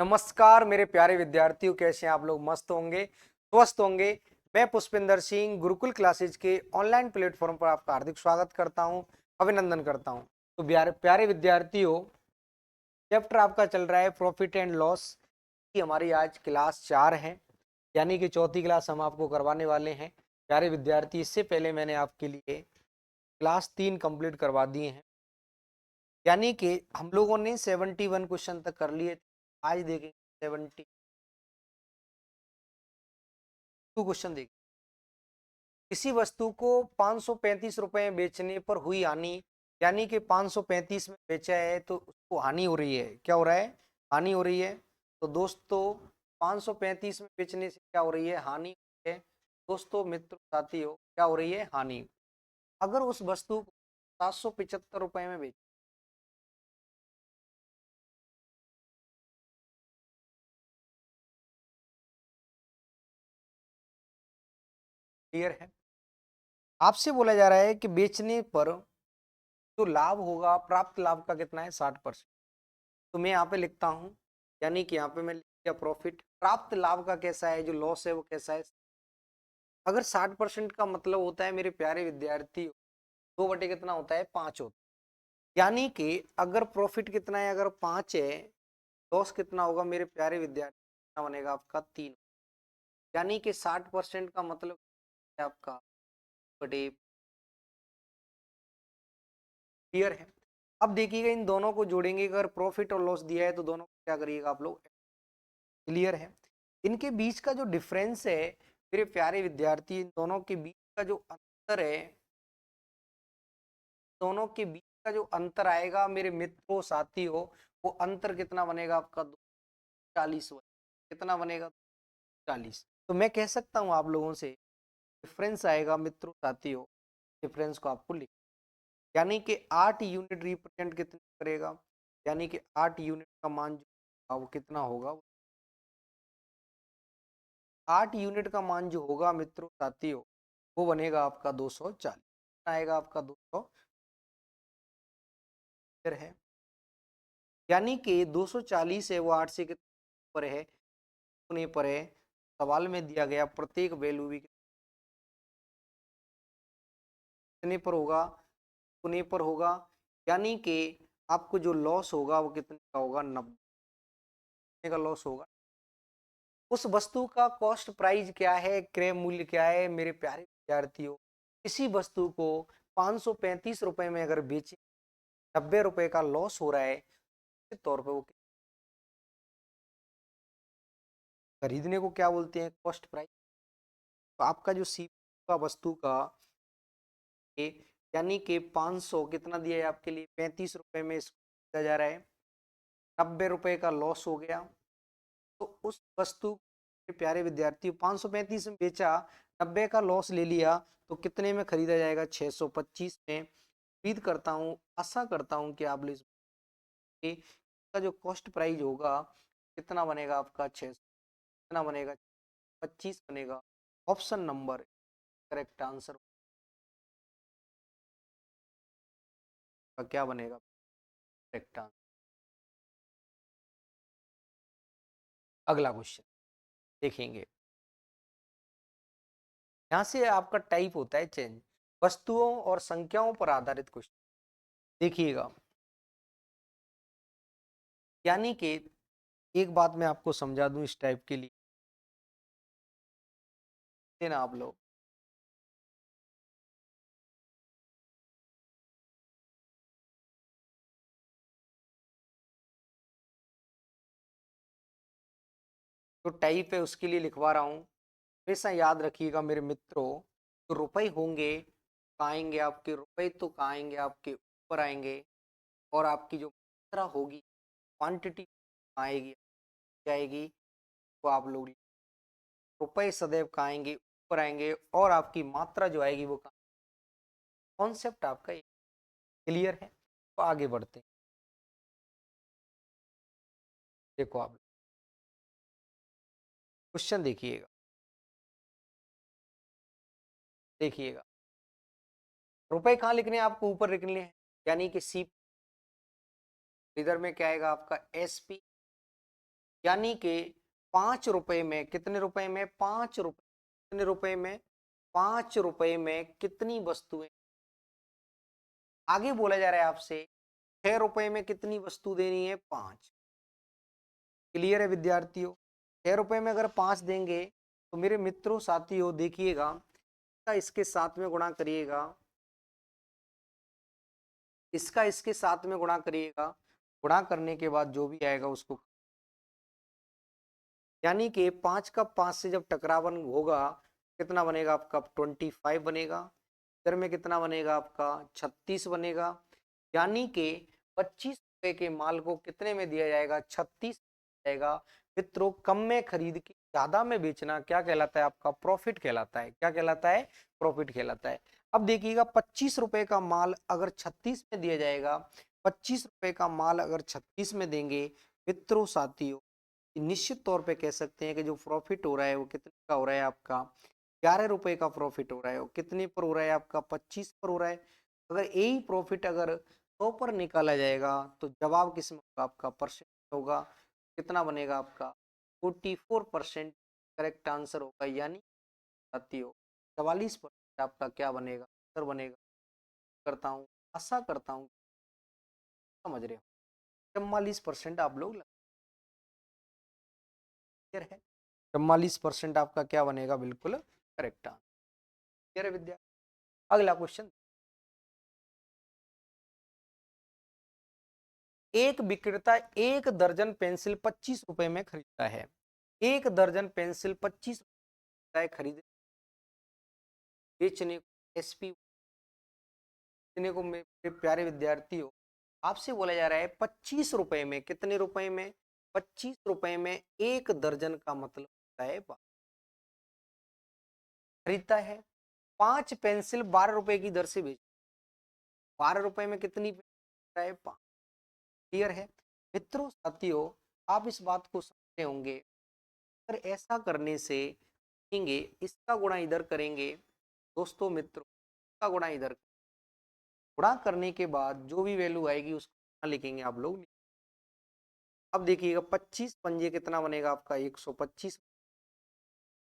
नमस्कार मेरे प्यारे विद्यार्थियों, कैसे हैं आप लोग? मस्त होंगे, स्वस्थ होंगे। मैं पुष्पिंदर सिंह गुरुकुल क्लासेज के ऑनलाइन प्लेटफॉर्म पर आपका हार्दिक स्वागत करता हूं, अभिनंदन करता हूं। तो प्यारे प्यारे विद्यार्थियों, चैप्टर आपका चल रहा है प्रॉफिट एंड लॉस की। हमारी आज क्लास 4 है, यानी कि चौथी क्लास हम आपको करवाने वाले हैं। प्यारे विद्यार्थी, इससे पहले मैंने आपके लिए क्लास 3 कंप्लीट करवा दिए हैं, यानी कि हम लोगों ने 71 क्वेश्चन तक कर लिए। आज देखेंगे 72 क्वेश्चन। देखें, किसी वस्तु को 535 रुपए में बेचने पर हुई हानि, यानी कि 535 में बेचा है तो उसको हानि हो रही है। क्या हो रहा है? हानि हो रही है। तो दोस्तों, 535 में बेचने से क्या हो रही है? हानि है। दोस्तों, मित्र, साथियों, क्या हो रही है? हानि। अगर उस वस्तु को 775 रुपए में बेच, क्लियर है? आपसे बोला जा रहा है कि बेचने पर जो लाभ होगा, प्राप्त लाभ का कितना है? 60%। तो मैं यहाँ पे लिखता हूँ, यानी कि यहाँ पे मैं लिख दिया प्रॉफिट। प्राप्त लाभ का कैसा है? जो लॉस है वो कैसा है? अगर 60% का मतलब होता है मेरे प्यारे विद्यार्थी, 2 बटे कितना होता है? 5 होता है। यानी कि अगर प्रॉफिट कितना है? अगर 5 है, लॉस कितना होगा मेरे प्यारे विद्यार्थी? कितना बनेगा आपका? 3। यानी कि 60% का मतलब है आपका बटे। क्लियर है? अब देखिएगा, इन दोनों को जोड़ेंगे। अगर प्रॉफिट और लॉस दिया है तो दोनों को क्या करिएगा आप लोग? क्लियर है? इनके बीच का जो डिफरेंस है मेरे प्यारे विद्यार्थी, इन दोनों के बीच का जो अंतर है, दोनों के बीच का जो अंतर आएगा मेरे मित्रों, साथियों, वो अंतर कितना बनेगा आपका? 40। कितना बनेगा? 40। तो मैं कह सकता हूं आप लोगों से, डिफरेंस आएगा मित्रों, साथियों। डिफरेंस को आपको लिख, यानी कि 8 यूनिट रिप्रेजेंट कितने करेगा? यानी कि 8 यूनिट का मान जो होगा वो कितना होगा? 8 यूनिट का मान जो होगा मित्रों, साथियों, वो बनेगा आपका 240। आएगा आपका 200 है। यानी कि 240 है, वो 8 से कितने पर है? गुने पर है। सवाल में दिया गया प्रत्येक वैल्यू भी कितने पर होगा? गुने पर होगा। यानी कि आपको जो लॉस होगा वो कितने का होगा? 90 का लॉस होगा। उस वस्तु का कॉस्ट प्राइस क्या है? क्रय मूल्य क्या है मेरे प्यारे विद्यार्थियों? इसी वस्तु को 535 रुपए में अगर बेचे, 90 रुपए का लॉस हो रहा है, निश्चित तौर पे वो खरीदने को क्या बोलते हैं? Cost price. तो आपका जो सी का वस्तु का ए, यानी कि 500 कितना दिया है आपके लिए? 35 रुपए में इसको खरीदा जा रहा है, 90 रुपए का लॉस हो गया। तो उस वस्तु के प्यारे विद्यार्थी 535 में बेचा, 90 का लॉस ले लिया, तो कितने में खरीदा जाएगा? 625 में उम्मीद करता हूँ, आशा करता हूँ कि आप लोग का जो कॉस्ट प्राइस होगा कितना बनेगा आपका? 600। कितना बनेगा? 25 बनेगा। ऑप्शन नंबर करेक्ट आंसर का क्या बनेगा? Correct answer. अगला क्वेश्चन देखेंगे। यहाँ से आपका टाइप होता है चेंज, वस्तुओं और संख्याओं पर आधारित क्वेश्चन। देखिएगा, यानी कि एक बात मैं आपको समझा दूं इस टाइप के लिए, ना आप लोग जो टाइप है उसके लिए लिखवा रहा हूं। हमेशा याद रखिएगा मेरे मित्रों, तो रुपए होंगे कहाँ आएंगे? आपके रुपए तो कहाँ आएंगे? आपके ऊपर आएंगे। और आपकी जो मात्रा होगी, क्वांटिटी आएगी, क्या आएगी? तो आप लोग रुपए सदैव कहाँ आएंगे? ऊपर आएंगे। और आपकी मात्रा जो आएगी वो कहाँ? कॉन्सेप्ट आपका क्लियर है? तो आगे बढ़ते हैं। देखो आप क्वेश्चन देखिएगा, देखिएगा। रुपए कहाँ लिखने हैं आपको? ऊपर लिखने हैं, यानी कि सी। इधर में क्या आएगा आपका? S P. यानी कि 5 रुपए में, कितने रुपए में, 5 रुपए, कितने रुपए में, 5 रुपए में कितनी वस्तुएं। आगे बोला जा रहा है आपसे 6 रुपए में कितनी वस्तु देनी है, 5। क्लियर है विद्यार्थियों। 6 रुपए में अगर 5 देंगे तो मेरे मित्रों साथियों देखिएगा, इसके साथ में गुणा करिएगा, इसका इसके साथ में गुणा करिएगा, गुणा करने के बाद जो भी आएगा उसको, यानी कि 5 का 5 से जब टकरावन होगा कितना बनेगा आपका, 25 बनेगा। इधर में कितना बनेगा आपका, 36 बनेगा। यानी कि 25 रुपए के माल को कितने में दिया जाएगा, 36 जाएगा। मित्रों कम में खरीद के ज्यादा में बेचना क्या कहलाता है, आपका प्रॉफिट कहलाता है। क्या कहलाता है, प्रॉफिट कहलाता है। अब देखिएगा 25 रुपए का माल अगर 36 में दिया जाएगा, 25 रुपए का माल अगर 36 में देंगे मित्रों साथियों, निश्चित तौर पे कह सकते हैं कि जो प्रॉफिट हो रहा है वो कितने का हो रहा है, आपका 11 रुपए का प्रॉफिट हो रहा है। वो कितने पर हो रहा है, आपका 25 पर हो रहा है। अगर यही प्रॉफिट अगर 100 पर निकाला जाएगा तो जवाब किसमें होगा, आपका परसेंट होगा। कितना बनेगा आपका, 44% करेक्ट आंसर होगा। यानी साथियों 44% आपका क्या बनेगा, आंसर बनेगा। करता हूँ, आशा करता हूँ समझ रहे हो। 44% आप लोग क्लियर है। 44% आपका क्या बनेगा, बिल्कुल करेक्ट आंसर। क्लियर है विद्या। अगला क्वेश्चन, एक विक्रेता 1 दर्जन पेंसिल 25 रुपए में खरीदता है। 1 दर्जन पेंसिल 25 खरीद बेचने एसपी बेचने को मेरे प्यारे विद्यार्थियों आपसे बोला जा रहा है 25 रुपए में, कितने रुपए में, 25 रुपए में 1 दर्जन का मतलब होता है खरीदता है। 5 पेंसिल 12 रुपए की दर से बेच, 12 रुपए में कितनी है, 5। क्लियर है मित्रों साथियों, आप इस बात को समझते होंगे। अगर ऐसा करने से देखेंगे, इसका गुणा इधर करेंगे दोस्तों मित्रों, इसका गुणा इधर, गुणा करने के बाद जो भी वैल्यू आएगी उसको लिखेंगे आप लोग। अब देखिएगा 25 पंजे कितना बनेगा आपका, 125।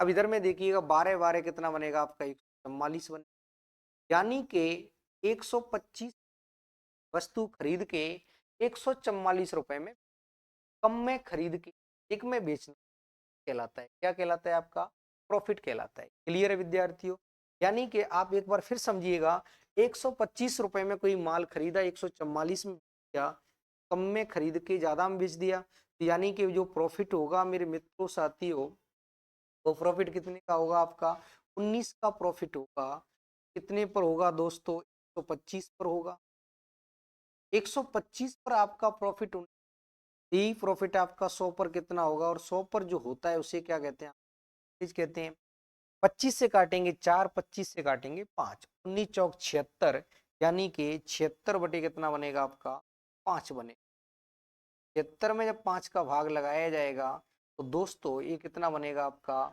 अब इधर में देखिएगा 12 12 कितना बनेगा आपका, 144 बने। यानी कि 125 वस्तु खरीद के 144 रुपए में, कम में खरीद के एक में बेचना कहलाता है, क्या कहलाता है, आपका प्रॉफिट कहलाता है। क्लियर है विद्यार्थियों। यानी कि आप एक बार फिर समझिएगा, 125 रुपए में कोई माल खरीदा, 144 में बेचा, कम में खरीद के ज्यादा में बेच दिया, तो यानी कि जो प्रॉफिट होगा मेरे मित्रों साथियों, वो प्रॉफिट कितने का होगा, आपका 19 का प्रॉफिट होगा। कितने पर होगा दोस्तों, 125 पर होगा। 125 पर आपका प्रॉफिट, यही प्रॉफिट आपका 100 पर कितना होगा, और 100 पर जो होता है उसे क्या कहते हैं, चीज कहते हैं। 25 से काटेंगे 4, 25 से काटेंगे 5, 19 चौक 76, यानी कि 76 बटे कितना बनेगा आपका, 5 बने। 76 में जब 5 का भाग लगाया जाएगा तो दोस्तों ये कितना बनेगा आपका,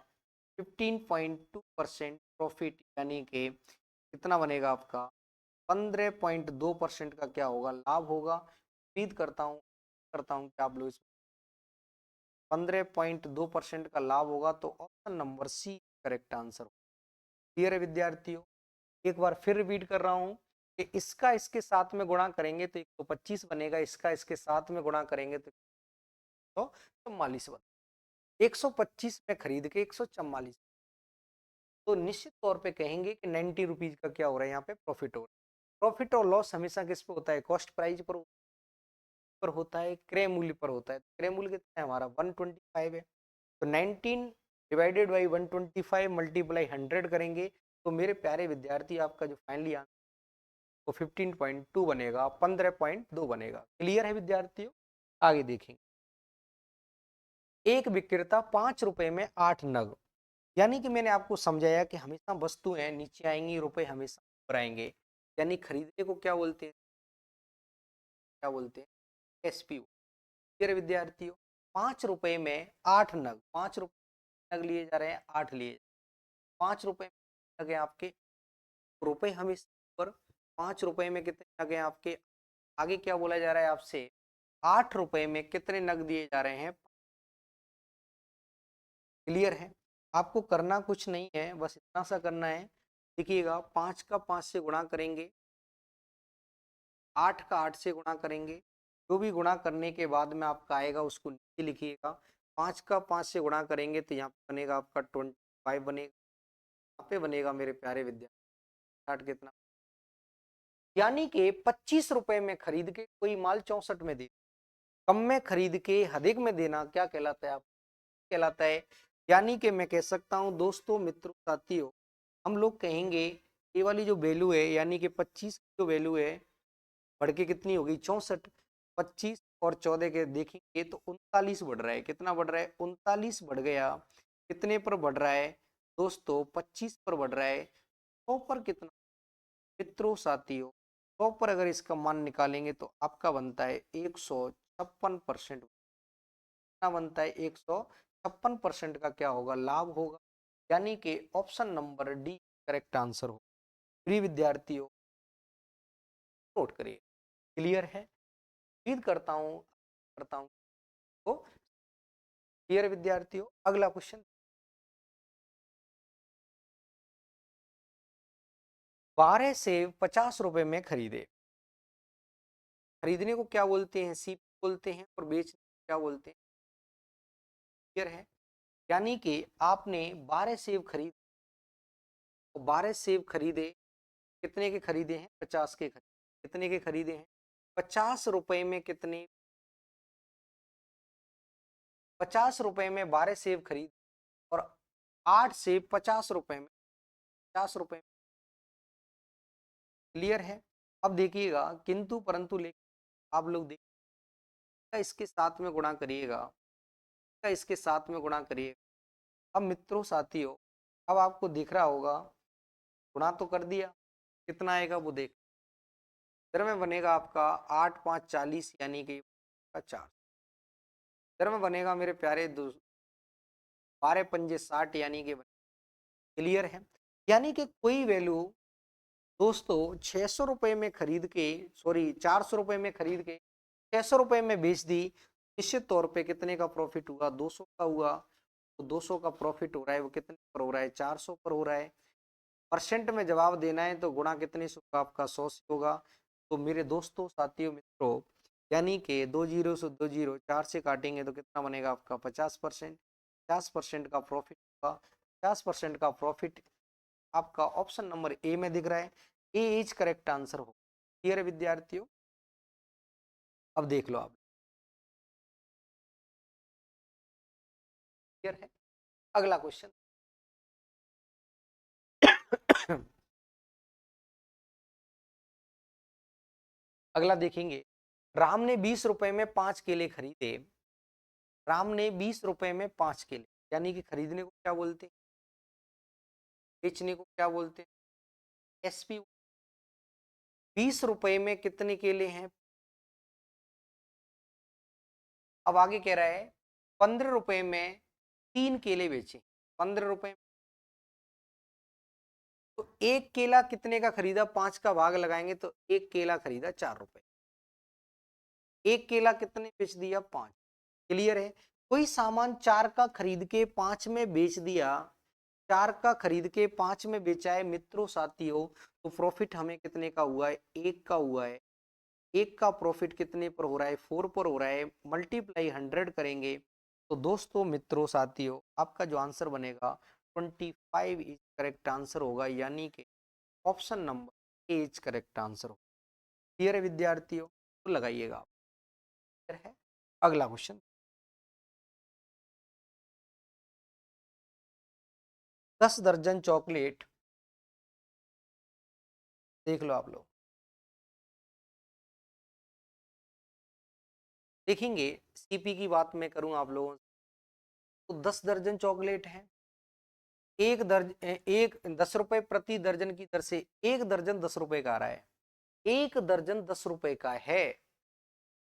15.2% प्रॉफिट, यानी कि कितना बनेगा आपका, 15.2% का क्या होगा, लाभ होगा। उम्मीद करता हूँ कि आप लोग 15.2% का लाभ होगा, तो option number C correct answer. Clear है विद्यार्थियों। एक बार फिर रिपीट कर रहा हूं कि इसका इसके साथ में गुणा करेंगे तो 125 बनेगा, इसका इसके साथ में गुणा करेंगे तो 144 बनेगा। 125 में खरीद के 144, तो निश्चित तौर पे कहेंगे कि 90 रुपीज का क्या हो रहा है, यहाँ पे प्रॉफिट हो रहा है। प्रॉफिट और लॉस हमेशा किस पे होता है, कॉस्ट प्राइस पर होता है, क्रय मूल्य पर होता है। क्रय मूल्य कितना है हमारा, 125 है। तो 19 डिवाइडेड बाई 125 मल्टीप्लाई 100 करेंगे तो मेरे प्यारे विद्यार्थी आपका जो फाइनली आंसर वो 15.2 बनेगा, 15.2 बनेगा। क्लियर है विद्यार्थियों। आगे देखेंगे, एक विक्रेता 5 रुपए में 8 नग, यानी कि मैंने आपको समझाया कि हमेशा वस्तुएं नीचे आएंगी, रुपए हमेशा ऊपर आएंगे। यानी खरीदने को क्या बोलते हैं, क्या बोलते हैं, एसपी। क्लियर है विद्यार्थियों। 5 रुपए में 8 नग, 5 रुपए नग लिए जा रहे हैं, 8 लिए, 5 रुपए में लगे आपके, रुपए हम इस पर 5 रुपए में कितने लगे आपके। आगे क्या बोला जा रहा है आपसे, 8 रुपए में कितने नग दिए जा रहे हैं, क्लियर है? आपको करना कुछ नहीं है, बस इतना सा करना है। देखिएगा, 5 का 5 से गुणा करेंगे, 8 का 8 से गुणा करेंगे, जो भी गुणा करने के बाद में आपका आएगा उसको नीचे लिखिएगा। 5 का 5 से गुणा करेंगे तो यहाँ पे बनेगा आपका 25 बनेगा। यहाँ पे बनेगा मेरे प्यारे विद्यार्थी 60 कितना, यानी कि 25 रुपए में खरीद के कोई माल 64 में दे, कम में खरीद के अधिक में देना क्या कहलाता है? आप कहलाता है। यानी कि मैं कह सकता हूं दोस्तों, मित्रों, साथियों, हम लोग कहेंगे ये वाली जो वैल्यू है, यानी कि 25 की जो वैल्यू है बढ़ के कितनी होगी 64। 25 और 14 के देखेंगे तो 39 बढ़ रहा है। कितना बढ़ रहा है? 39 बढ़ गया। कितने पर बढ़ रहा है दोस्तों? 25 पर बढ़ रहा है। 100 पर कितना मित्रों, साथियों? 100 पर अगर इसका मान निकालेंगे तो आपका बनता है 156%। कितना बनता है? 156% का क्या होगा? लाभ होगा। यानी कि option number D correct answer हो। प्रिय विद्यार्थियों, नोट करिए। क्लियर है? उम्मीद करता हूं तो क्लियर विद्यार्थियों। अगला क्वेश्चन, 12 सेब 50 रुपए में खरीदे। खरीदने को क्या बोलते हैं? सी बोलते हैं। और बेचने को क्या बोलते हैं? क्लियर है? यानी कि आपने 12 सेब खरीद, 12 सेब खरीदे। कितने के खरीदे हैं? 50 के खरीदे। कितने के खरीदे हैं? 50 रुपए में। कितने? 50 रुपए में 12 सेब खरीद, और 8 सेब 50 रुपए में, 50 रुपए में। क्लियर है? अब देखिएगा, किंतु परंतु लेकिन आप लोग देखिएगा, इसके साथ में गुणा करिएगा, इसके साथ में गुणा करिएगा। अब मित्रों, साथियों, अब आपको दिख रहा होगा, गुणा तो कर दिया, कितना आएगा वो देख। इधर में बनेगा आपका 8 5 40, यानी कि 4। इधर में बनेगा मेरे प्यारे 12 पंजे 60, यानी कि। क्लियर है? यानी कि कोई वैल्यू दोस्तों 600 रुपए में खरीद के, सॉरी 400 रुपए में खरीद के 600 रुपए में बेच दी, निश्चित तौर पे कितने का प्रॉफिट हुआ? 200 का हुआ। तो 200 का प्रॉफिट हो रहा है, वो कितने पर हो रहा है? 400 पर हो रहा है। परसेंट में जवाब देना है तो गुणा कितने से होगा? आपका 100 से होगा। तो मेरे दोस्तों, साथियों, मित्रों, यानी कि 2 जीरो से 2 जीरो 4 से काटेंगे तो कितना बनेगा आपका? 50%। 50% का प्रॉफिट होगा। 50% का प्रॉफिट आपका ऑप्शन नंबर ए में दिख रहा है। ए इज करेक्ट आंसर हो। क्लियर है विद्यार्थियों? अब देख लो आप। क्लियर है? अगला क्वेश्चन अगला देखेंगे। राम ने 20 रुपए में 5 केले खरीदे। राम ने 20 रुपए में 5 केले, यानी कि खरीदने को क्या बोलते हैं? बेचने को क्या बोलते हैं? एसपी। 20 रुपए में कितने केले हैं? अब आगे कह रहा है 15 रुपए में 3 केले बेचे। 15 रुपए। तो एक केला कितने का खरीदा? 5 का भाग लगाएंगे तो एक केला खरीदा 4 रुपए। एक केला कितने बेच दिया? 5। क्लियर है? कोई सामान 4 का खरीद के 5 में बेच दिया, 4 का खरीद के 5 में बेचा है मित्रों, साथियों, तो प्रॉफिट हमें कितने का हुआ है? 1 का हुआ है। 1 का प्रॉफिट कितने पर हो रहा है? 4 पर हो रहा है। मल्टीप्लाई 100 करेंगे तो दोस्तों, मित्रों, साथियों, आपका जो आंसर बनेगा 25 इज करेक्ट आंसर होगा। यानी कि option number A is correct answer होगा। क्लियर है विद्यार्थियों? तो लगाइएगा आप। क्लियर है? अगला क्वेश्चन, 10 दर्जन चॉकलेट। देख लो आप लोग। देखेंगे, सीपी की बात मैं करूं आप लोगों से, तो 10 दर्जन चॉकलेट है। एक 10 रुपए प्रति दर्जन की दर से एक दर्जन 10 रुपए का आ रहा है। एक दर्जन 10 रुपए का है।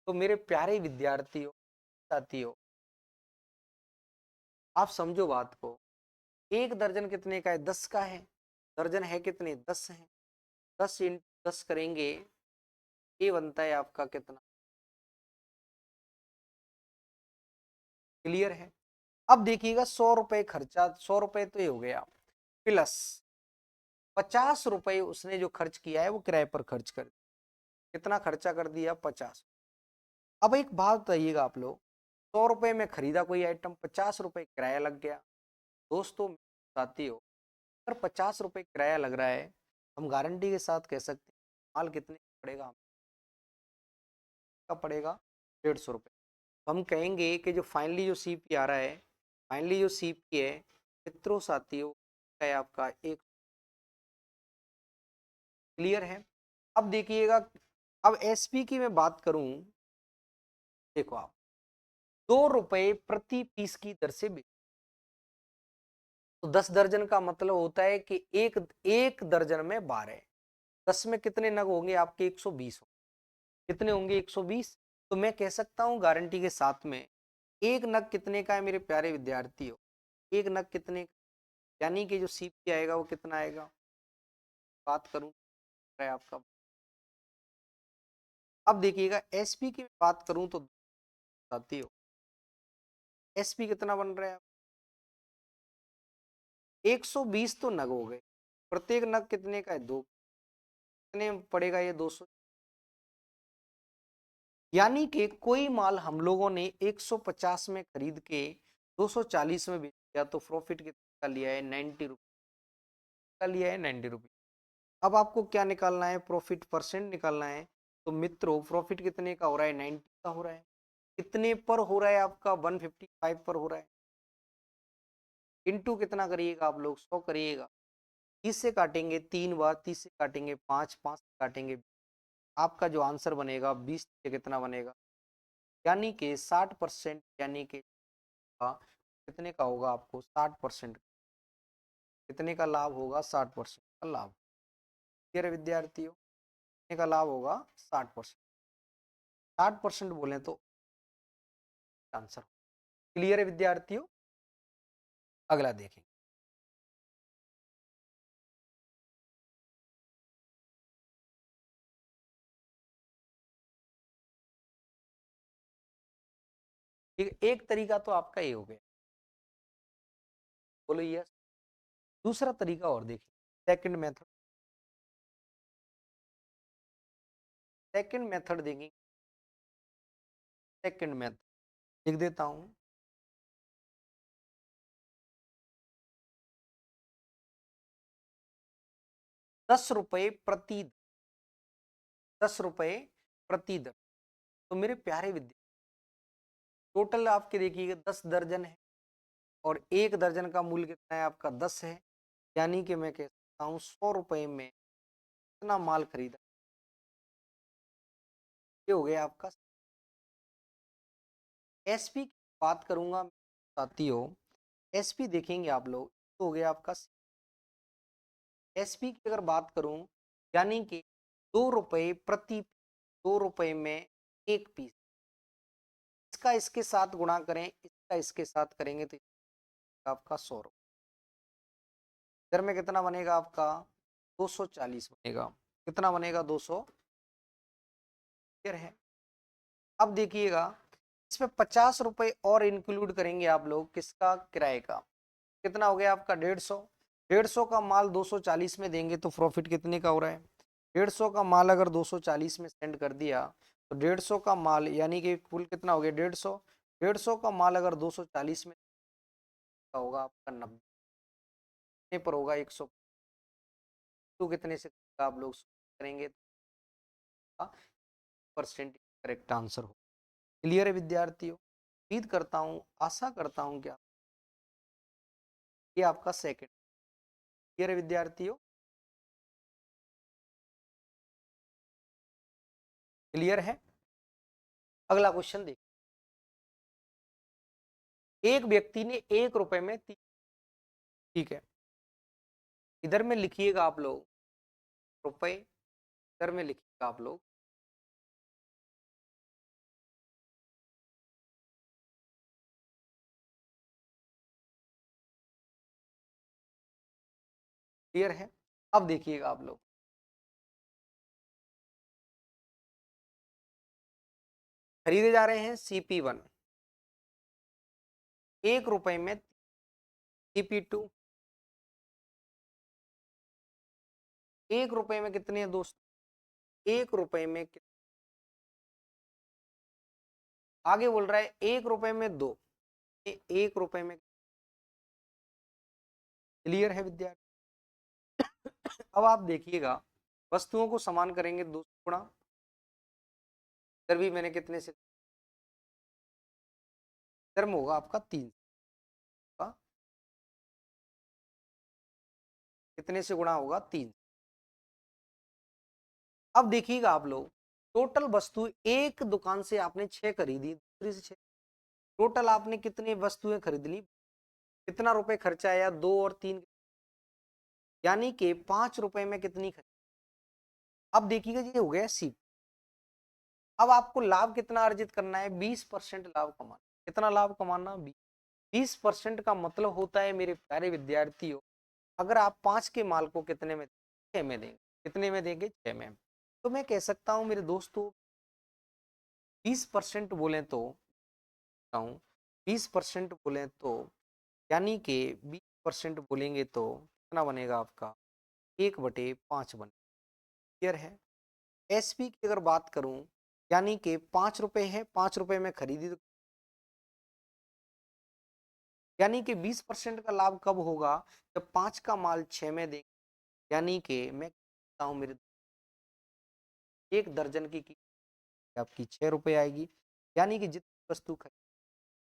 तो मेरे प्यारे विद्यार्थियों, साथियों, आप समझो बात को। एक दर्जन कितने का है? 10 का है। दर्जन है कितने? 10 है। 10 × 10 करेंगे, ये बनता है आपका कितना? क्लियर है? अब देखिएगा 100 रुपए खर्चा, 100 रुपए तो ये हो गया, प्लस 50 रुपए उसने जो खर्च किया है वो किराए पर खर्च कर दिया। कितना खर्चा कर दिया? 50। अब एक बात बताइएगा आप लोग, 100 रुपए में खरीदा कोई आइटम, 50 रुपए किराया लग गया। दोस्तों साथी हो, अगर 50 रुपए किराया लग रहा है, हम गारंटी के साथ कह सकते हैं माल कितने का पड़ेगा? का पड़ेगा 150 रुपये। तो हम कहेंगे कि जो फाइनली जो सीपी आ रहा है, फाइनली जो सीपी है मित्रों साथियों है आपका एक। क्लियर है? अब देखिएगा, अब एसपी की मैं बात करूं, देखो आप 2 रुपए प्रति पीस की दर से बेच, तो 10 दर्जन का मतलब होता है कि एक एक दर्जन में 12, 10 में कितने नग होंगे आपके? 120 होंगे। कितने होंगे? 120। तो मैं कह सकता हूं गारंटी के साथ में, एक नग कितने का है मेरे प्यारे विद्यार्थियों? एक नग कितने का? यानी कि जो सीपी आएगा वो कितना आएगा? बात करूं है आपका। अब देखिएगा एसपी की बात करूं तो साथियों, एसपी कितना बन रहा है? 120 तो नग हो गए, प्रत्येक नग कितने का है? 2। कितने में पड़ेगा ये? 200। यानी कि कोई माल हम लोगों ने 150 में खरीद के 240 में बेच दिया, तो प्रॉफिट कितना का लिया है? 90 रुपये का लिया है, 90 रुपये। अब आपको क्या निकालना है? प्रॉफिट परसेंट निकालना है। तो मित्रों प्रॉफिट कितने का हो रहा है? 90 का हो रहा है। कितने पर हो रहा है आपका? 155 पर हो रहा है। इंटू कितना करिएगा आप लोग? 100 करिएगा। 30 से काटेंगे 3 बार, 30 से काटेंगे 5, 5 से काटेंगे, आपका जो आंसर बनेगा 20 से कितना बनेगा? यानी कि 60%, यानी कि कितने का होगा आपको? 60%। कितने का लाभ होगा? 60% का लाभ। क्लियर है विद्यार्थियों? कितने का लाभ होगा? 60%। 60% बोले तो आंसर। क्लियर है विद्यार्थियों? अगला देखें। ठीक है, एक तरीका तो आपका ये हो गया, बोलो यस। दूसरा तरीका और देखिए, सेकंड मेथड। सेकंड मेथड देंगे, सेकंड मेथड लिख देता हूं। 10 रुपए प्रति, 10 रुपए प्रति दर। तो मेरे प्यारे विद्यार्थी, टोटल आपके देखिएगा 10 दर्जन है, और एक दर्जन का मूल्य कितना है आपका? 10 है। यानी कि मैं कह सकता हूँ 100 रुपए में इतना माल खरीदा। ये हो गया आपका। एसपी की बात करूंगा साथियों, एसपी देखेंगे आप लोग, तो हो गया आपका। एसपी की अगर बात करूं, यानी कि 2 रुपए प्रति, 2 रुपए में एक पीस, इसका इसके साथ गुणा करें, इसका इसके साथ करेंगे तो आपका 100 रुपये। इधर में कितना बनेगा आपका? 240 बनेगा। कितना बनेगा? 200। है। अब देखिएगा, इसमें 50 रुपए और इंक्लूड करेंगे आप लोग, किसका? किराए का। कितना हो गया आपका? 150। 150 का माल 240 में देंगे तो प्रॉफिट कितने का हो रहा है? 150 का माल अगर 240 में सेंड कर दिया, तो 150 का माल, यानी कि कुल कितना हो गया? 150। 150 का माल अगर 240 में का होगा आपका 90, कितने पर होगा? 100। तो कितने से आप लोग करेंगे? परसेंट करेक्ट आंसर हो। क्लियर है विद्यार्थियों? उम्मीद करता हूँ, आशा करता हूँ क्या ये आपका सेकंड। क्लियर है विद्यार्थियों? क्लियर है? अगला क्वेश्चन देखिए। एक व्यक्ति ने 1 रुपए में ठीक है, इधर में लिखिएगा आप लोग रुपए, इधर में लिखिएगा आप लोग। क्लियर है? अब देखिएगा आप लोग, खरीदे जा रहे हैं CP1, ₹1 में CP2 ₹1 में कितने हैं दोस्तों? ₹1 में आगे बोल रहा है ₹1 में 2, ₹1 में। क्लियर है विद्यार्थी? अब आप देखिएगा, वस्तुओं को समान करेंगे 2 से गुणा, इधर भी मैंने कितने से, इधर में होगा आपका 3 का, कितने से गुणा होगा? 3। अब देखिएगा आप लोग, टोटल वस्तु एक दुकान से आपने 6 खरीदी, दूसरी से 6, टोटल आपने कितनी वस्तुएं खरीद ली, कितना रुपए खर्चा आया? 2 और 3, यानी कि ₹5 में कितनी खरीदी। अब देखिएगा ये हो गया सी। अब आपको लाभ कितना अर्जित करना है? 20% लाभ कमाना। कितना लाभ कमाना? 20% का मतलब होता है मेरे प्यारे विद्यार्थियों, अगर आप 5 के माल को कितने में? 6 में देंगे। कितने में देंगे? 6 में। तो मैं कह सकता हूं मेरे दोस्तों, 20% बोले तो, 20% बोले तो, यानी कि 20% बोलेंगे तो कितना बनेगा आपका? 1/5 बने। क्लियर है? एसपी की अगर बात करूं, यानी कि ₹5 है, ₹5 में खरीदी, तो यानी कि 20% का लाभ कब होगा? जब 5 का माल 6 में देंगे, यानी कि मैं कहता हूं मेरे, 1 दर्जन की कीमत आपकी ₹6 आएगी, यानी कि जितनी वस्तु खरीदनी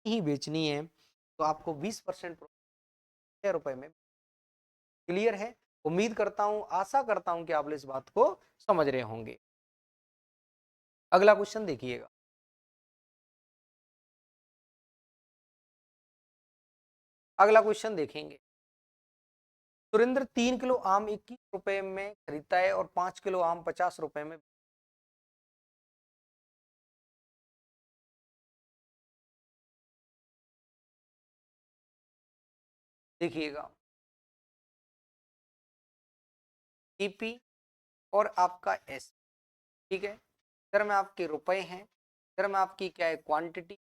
ही बेचनी है तो आपको 20% ₹6 में। क्लियर है? उम्मीद करता हूं, आशा करता हूं कि आप इस बात को समझ रहे होंगे। अगला क्वेश्चन देखिएगा। अगला क्वेश्चन देखेंगे। सुरेंद्र 3 किलो आम ₹21 में खरीदता है और 5 किलो आम ₹50 में। देखिएगा, ईपी और आपका एस, ठीक है, इधर में आपके रुपए हैं, इधर में आपकी क्या है? क्वांटिटी,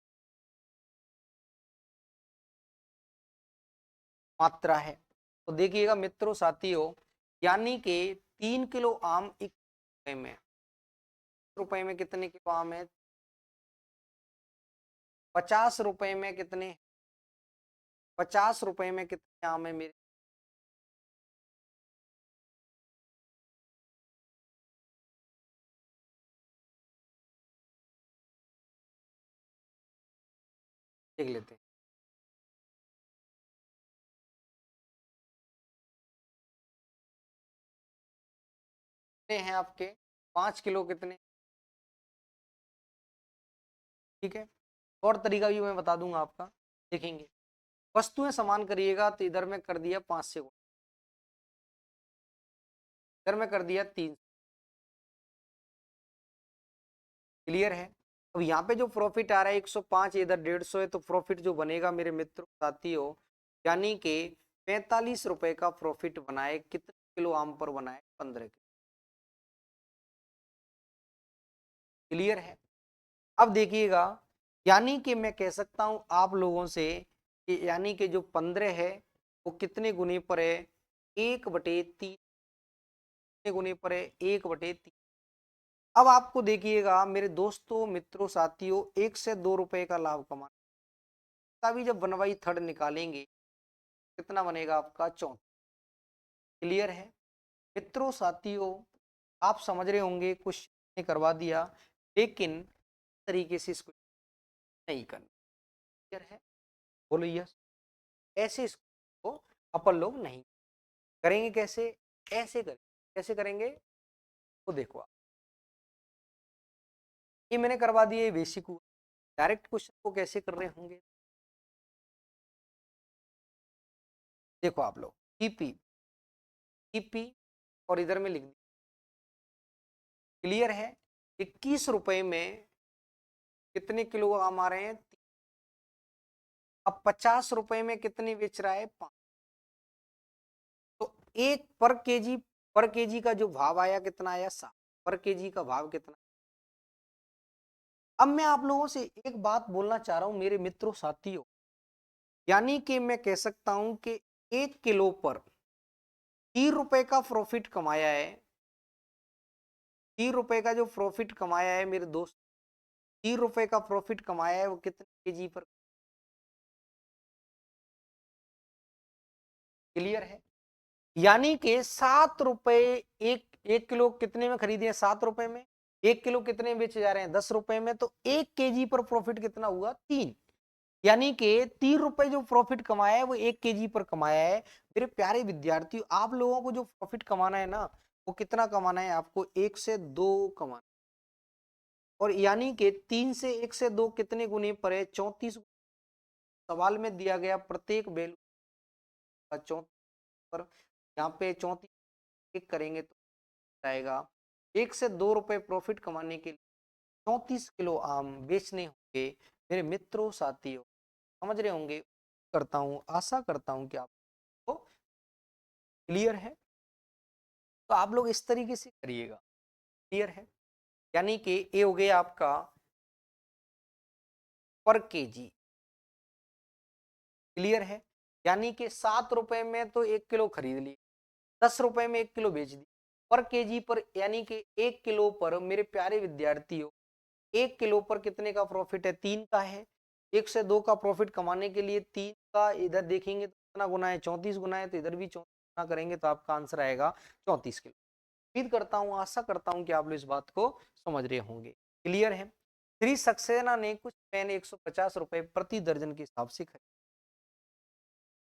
मात्रा है। तो देखिएगा मित्रों साथियों, यानी कि 3 किलो आम ₹21 में, ₹21 में कितने किलो आम है? ₹50 में कितने? ₹50 में कितने आम है मेरे? देख लेते हैं, हैं आपके 5 किलो कितने? ठीक है, और तरीका भी मैं बता दूंगा आपका, देखेंगे। वस्तुएं समान करिएगा तो इधर में कर दिया 5 से गुणा, इधर में कर दिया 3। क्लियर है? अब यहाँ पे जो प्रॉफिट आ रहा है 105, इधर 150 है, तो प्रॉफिट जो बनेगा मेरे मित्रों साथियों, यानी कि ₹45 का प्रॉफिट बनाए। कितने किलो आम पर बनाए? 15 किलो। क्लियर है? अब देखिएगा, यानी कि मैं कह सकता हूं आप लोगों से कि यानी कि जो 15 है वो कितने गुने पर है? 1/3। कितने गुने पर है? 1/3। अब आपको देखिएगा मेरे दोस्तों, मित्रों, साथियों, 1 से ₹2 का लाभ कमाना, तभी जब 1/3 निकालेंगे कितना बनेगा आपका? 34। क्लियर है? मित्रों साथियों, आप समझ रहे होंगे, कुछ ने करवा दिया, लेकिन इस तरीके से इसको नहीं करना। क्लियर है? बोलो यस। ऐसे इसको अपन लोग नहीं करेंगे। कैसे? ऐसे करेंगे। कैसे करेंगे वो देखो आप। ये मैंने करवा दिया, ये बेसिक हुआ। डायरेक्ट क्वेश्चन को कैसे कर रहे होंगे देखो आप लोग। ईपी, ईपी और इधर में लिख दिया। क्लियर है? ₹21 में कितने किलो आम आ रहे हैं? अब ₹50 में कितने बेच रहा है? 5। तो एक पर केजी का जो भाव आया कितना आया? 7। पर केजी का भाव कितना? अब मैं आप लोगों से एक बात बोलना चाह रहा हूं मेरे मित्रों साथियों, यानी कि मैं कह सकता हूं कि 1 किलो पर 3 रुपए का प्रॉफिट कमाया है। 3 रुपए का जो प्रॉफिट कमाया है मेरे दोस्त, 3 रुपए का प्रॉफिट कमाया है, वो कितने केजी पर? क्लियर है? यानी कि 7 रुपए, एक 1 किलो कितने में खरीदे हैं? 7 रुपए में। 1 किलो कितने में बेचे जा रहे हैं? 10 रुपए में। तो 1 केजी पर प्रॉफिट कितना हुआ? 3। यानी कि 3 रुपए जो प्रॉफिट कमाया है वो 1 केजी पर कमाया है। मेरे प्यारे विद्यार्थियों, आप लोगों को जो प्रॉफिट कमाना है ना, वो कितना कमाना है? आपको 1 से 2 कमाना। और यानी कि 3 से 1 से 2 कितने गुने पर है? 34। सवाल में दिया गया प्रत्येक वैल्यू का 34 पर, यहाँ पे 34 क्लिक करेंगे तो आएगा 1 से 2 रुपए प्रॉफिट कमाने के लिए 34 किलो आम बेचने होंगे। मेरे मित्रों साथियों, समझ रहे होंगे, करता हूँ, आशा करता हूँ कि आपको क्लियर है। तो आप लोग इस तरीके से करिएगा। क्लियर है? यानी कि ये हो गया आपका पर केजी। क्लियर है? यानी कि 7 रुपए में तो 1 किलो खरीद ली, 10 रुपए में 1 किलो बेच दी। पर केजी पर यानी कि 1 किलो पर मेरे प्यारे विद्यार्थियों, 1 किलो पर कितने का प्रॉफिट है? 3 का है। 1 से 2 का प्रॉफिट कमाने के लिए 3 का इधर देखेंगे तो कितना गुना है? 34 गुना है। तो इधर भी 34 गुना करेंगे तो आपका आंसर आएगा 34 किलो। उम्मीद करता हूँ, आशा करता हूँ कि आप लोग इस बात को समझ रहे होंगे। क्लियर है? श्री सक्सेना ने कुछ पेन 150 रुपए प्रति दर्जन के हिसाब से खरीदे।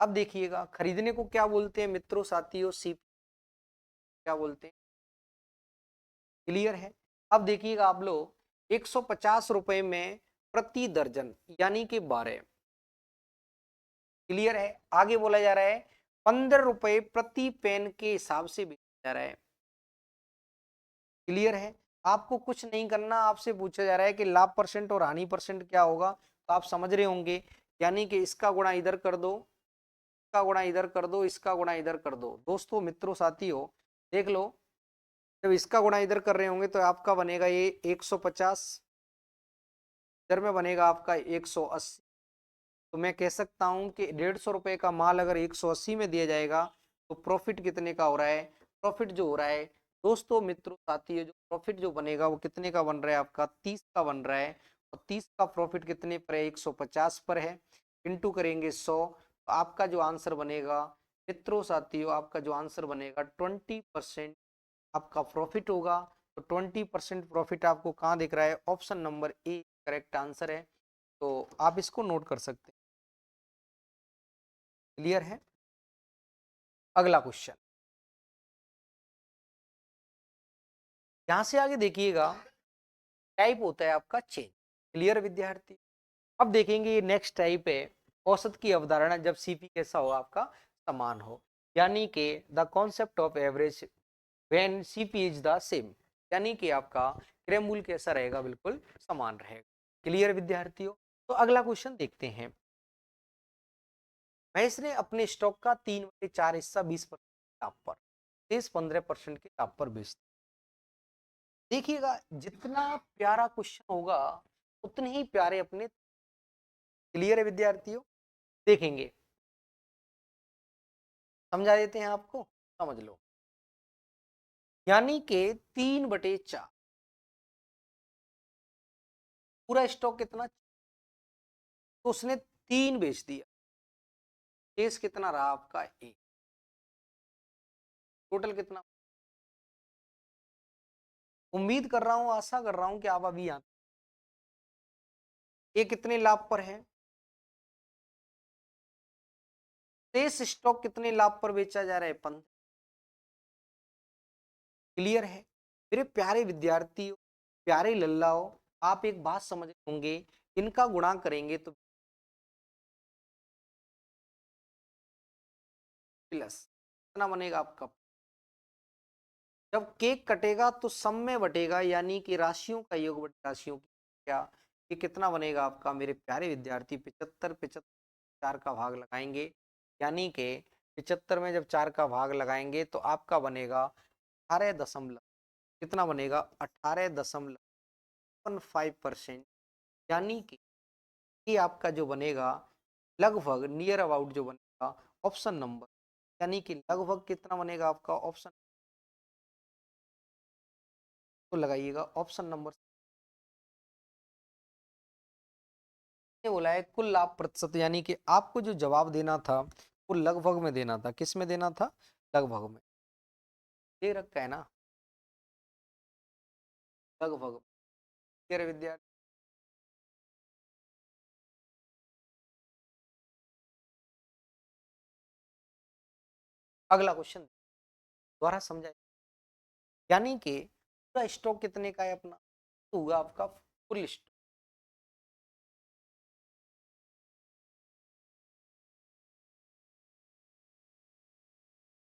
अब देखिएगा, खरीदने को क्या बोलते हैं मित्रों साथियों? सी क्या बोलते हैं? क्लियर है? अब देखिएगा आप लोग, 150 रुपए में प्रति दर्जन यानी कि 12। क्लियर है? आगे बोला जा रहा है 15 रुपए प्रति पेन के हिसाब से बेचा जा रहा है। क्लियर है? आपको कुछ नहीं करना, आपसे पूछा जा रहा है कि लाभ परसेंट और हानि परसेंट क्या होगा, तो आप समझ रहे होंगे। यानी कि इसका गुणा इधर कर दो, इसका गुणा इधर कर दो, इसका गुणा इधर कर दो। दोस्तों, मित्रों, साथियों, देख लो, जब इसका गुणा इधर कर रहे होंगे तो आपका बनेगा ये 150, इधर में बनेगा आपका 180। तो मैं कह सकता हूं कि 150 रुपए का माल अगर 180 में दिया जाएगा तो प्रॉफिट कितने का हो रहा है? प्रॉफिट जो हो रहा है दोस्तों, मित्रों, साथियों, जो प्रॉफिट जो बनेगा वो कितने का बन रहा है? आपका 30 का बन रहा है। और 30 का प्रॉफिट कितने पर है? 150 पर है। इंटू करेंगे 100, तो आपका जो आंसर बनेगा मित्रों साथियों, आपका जो आंसर बनेगा 20% आपका प्रॉफिट होगा। तो 20% प्रॉफिट आपको कहाँ दिख रहा है? Option number A correct answer है। तो आप इसको नोट कर सकते हैं। क्लियर है? अगला क्वेश्चन, यहां से आगे देखिएगा, टाइप होता है आपका चेंज। क्लियर विद्यार्थी? अब देखेंगे ये नेक्स्ट टाइप है औसत की अवधारणा जब सीपी कैसा हो? आपका समान हो। यानी कि the concept of average when CP is the same. यानी कि आपका क्रय मूल्य कैसा रहेगा? बिल्कुल समान रहेगा। क्लियर विद्यार्थियों? तो अगला क्वेश्चन देखते हैं। महेश ने अपने स्टॉक का 3/4 हिस्सा 20% लाभ पर, शेष 15% के लाभ पर बेच। देखिएगा, जितना प्यारा क्वेश्चन होगा उतने ही प्यारे अपने। क्लियर है विद्यार्थियों? देखेंगे, समझा देते हैं आपको, समझ लो। यानी कि 3/4 पूरा स्टॉक कितना, तो उसने 3 बेच दिया, शेष कितना रहा आपका? 1। टोटल कितना? उम्मीद कर रहा हूं, आशा कर रहा हूं कि आप अभी यहाँ, ये कितने लाभ पर है? शेष स्टॉक कितने लाभ पर बेचा जा रहा है? 15। क्लियर है? मेरे प्यारे विद्यार्थियों, प्यारे लल्लाओ, आप एक बात समझ होंगे, इनका गुणा करेंगे तो प्लस कितना बनेगा आपका? जब केक कटेगा तो सम में बटेगा, यानी कि राशियों का योग बटे राशियों की क्या। ये कितना बनेगा आपका मेरे प्यारे विद्यार्थी? 75, 75 4 का भाग लगाएंगे, यानी कि 75 में जब 4 का भाग लगाएंगे तो आपका बनेगा 18 दशमलव, कितना बनेगा? 18.15%। यानी कि ये आपका जो बनेगा लगभग नियर अबाउट जो बनेगा ऑप्शन नंबर, यानी कि लगभग कितना बनेगा आपका ऑप्शन, तो लगाइएगा ऑप्शन नंबर। ने बोला है कुल लाभ प्रतिशत, यानी कि आपको जो जवाब देना था वो लगभग में देना था, किस में देना था, लगभग में, दे रखा है ना लगभग। मेरे विद्यार्थी अगला क्वेश्चन दोबारा समझाए, यानी कि पूरा स्टॉक कितने का है अपना, तो हुआ आपका फुल स्टॉक,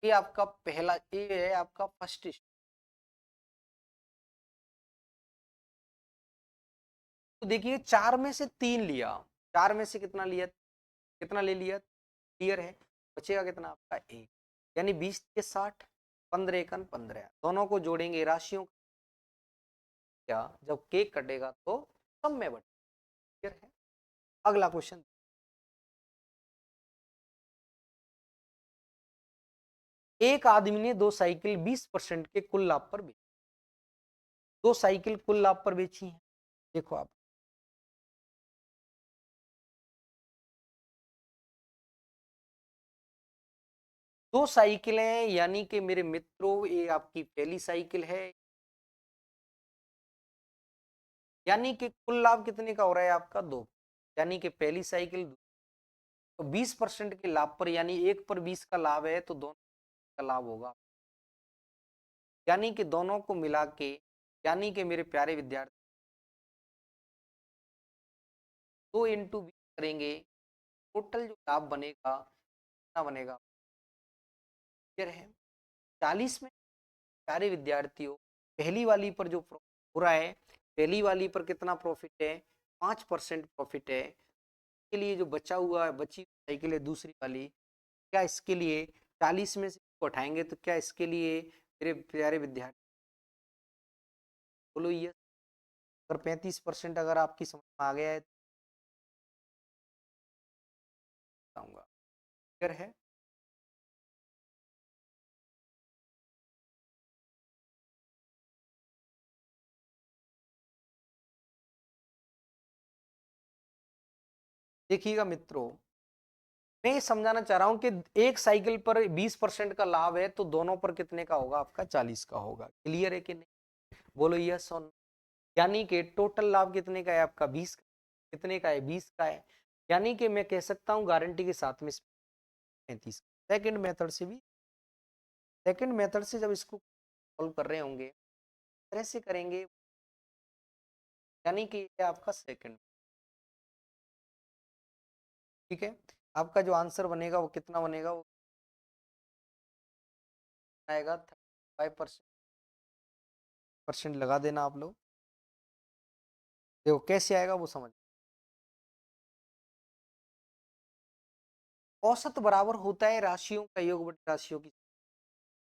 ये आपका पहला, ये है आपका फर्स्ट स्टॉक। तो देखिए चार में से तीन लिया, चार में से कितना लिया, कितना ले लिया, क्लियर है, बचेगा कितना आपका एक, यानी 20 के 60, 15 एकन 15, दोनों को जोड़ेंगे राशियों, क्या जब केक कटेगा तो सब में बटे, क्लियर है। अगला क्वेश्चन, एक आदमी ने दो साइकिल 20% के कुल लाभ पर बेची, दो साइकिल कुल लाभ पर बेची है, देखो आप, दो साइकिलें, यानी कि मेरे मित्रों ये आपकी पहली साइकिल है, यानी कि कुल लाभ कितने का हो रहा है आपका दो, यानी कि पहली साइकिल, तो 20% के लाभ पर, यानी एक पर 20 का लाभ है तो दोनों का लाभ होगा, यानी कि दोनों को मिला के, यानी कि मेरे प्यारे विद्यार्थी दो इंटू 20 करेंगे, टोटल जो लाभ बनेगा कितना बनेगा, क्लियर है। 40 में प्यारे विद्यार्थियों पहली वाली पर जो हो रहा है, पहली वाली पर कितना प्रॉफिट है, 5% प्रॉफिट है, के लिए जो बचा हुआ है, बची साइकिल है दूसरी वाली, क्या इसके लिए 40 में से इसको उठाएंगे तो क्या इसके लिए मेरे प्यारे विद्यार्थी, बोलो ये, अगर 35% अगर आपकी समझ में आ गया है तो बताऊंगा, क्लियर है। देखिएगा मित्रों, मैं ये समझाना चाह रहा हूं कि एक साइकिल पर 20% का लाभ है तो दोनों पर कितने का होगा आपका 40 का होगा, क्लियर है कि नहीं, बोलो यस और नो। यानी कि टोटल लाभ कितने का है आपका 20 का, कितने का है 20 का है, यानी कि मैं कह सकता हूं गारंटी के साथ में 35। सेकंड मेथड से भी, सेकंड मेथड से जब इसको सॉल्व कर रहे होंगे तरह से करेंगे, यानी कि ये आपका सेकंड, ठीक है। आपका जो आंसर बनेगा वो कितना बनेगा, वो आएगा 35% लगा देना आप लोग, देखो कैसे आएगा वो समझ, औसत बराबर होता है राशियों का योग बटे राशियों की,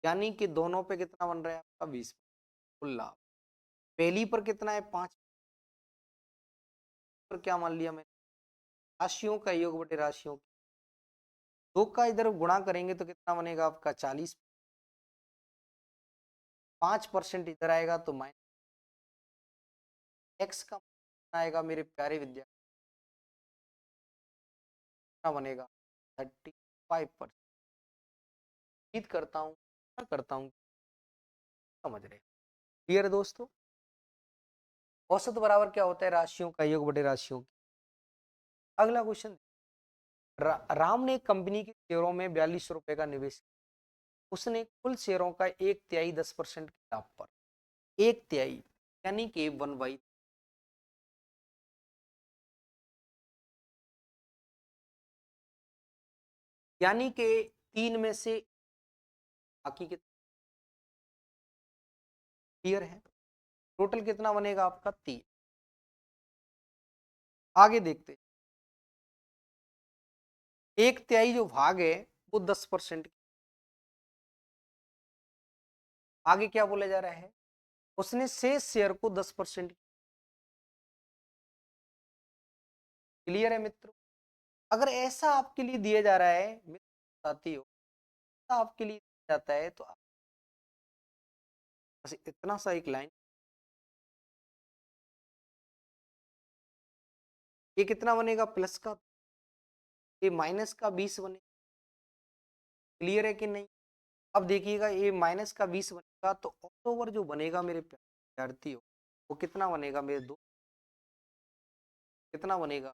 यानी कि दोनों पे कितना बन रहा है आपका 20 कुल लाभ, पहली पर कितना है 5, पर क्या मान लिया मैंने, राशियों का योग बटे राशियों की, दो का इधर गुणा करेंगे तो कितना बनेगा आपका 40, 5% इधर आएगा तो माइनस एक्स का आएगा मेरे प्यारे विद्यार्थी, कितना बनेगा 35%, उम्मीद करता हूँ, क्या करता हूँ समझ रहे, क्लियर है दोस्तों। औसत बराबर क्या होता है राशियों का योग बटे राशियों की। अगला क्वेश्चन, राम ने एक कंपनी के शेयरों में 42 रुपए का निवेश किया, उसने कुल शेयरों का एक तिहाई 10% के लाभ पर, एक तिहाई यानी कि 1/3, यानी कि तीन में से बाकी के, क्लियर है, टोटल कितना बनेगा आपका 3, आगे देखते, एक तिहाई जो भाग है वो 10%, आगे क्या बोला जा रहा है, उसने शेष शेयर को 10%, क्लियर है मित्रों। अगर ऐसा आपके लिए दिया जा रहा है मित्र साथियों, ऐसा आपके लिए दिया जाता है तो आप बस इतना सा एक लाइन, ये कितना बनेगा प्लस का, ये माइनस का 20 बनेगा। क्लियर है कि नहीं? अब देखिएगा ये माइनस का 20 बनेगा तो ऑल ओवर जो बनेगा मेरे विद्यार्थियों, वो कितना बनेगा मेरे दो, कितना बनेगा,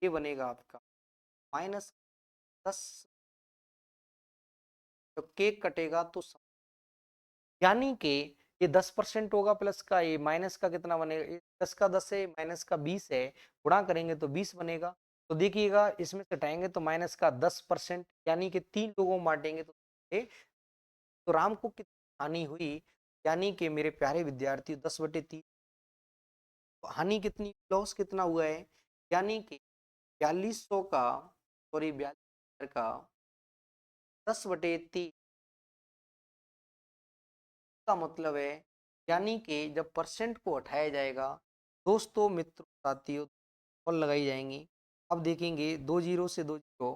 ये बनेगा आपका -10। तो केक कटेगा तो यानी कि ये 10% होगा प्लस का, ये माइनस का कितना बनेगा, ये 10 का 10 है, माइनस का 20 है, गुणा करेंगे तो 20 बनेगा। तो देखिएगा इसमें से हटाएंगे तो माइनस का 10%, यानी कि 3 लोगों में बांटेंगे तो राम को कितनी हानि हुई, यानी कि मेरे प्यारे विद्यार्थी 10/3, हानि कितनी, लॉस कितना हुआ है, यानी कि 4200 का, सॉरी 42 का 10/3 का मतलब है, यानी कि जब परसेंट को हटाया जाएगा दोस्तों मित्रों साथियों और लगाई जाएंगी। अब देखेंगे 2 जीरो से 2 जीरो,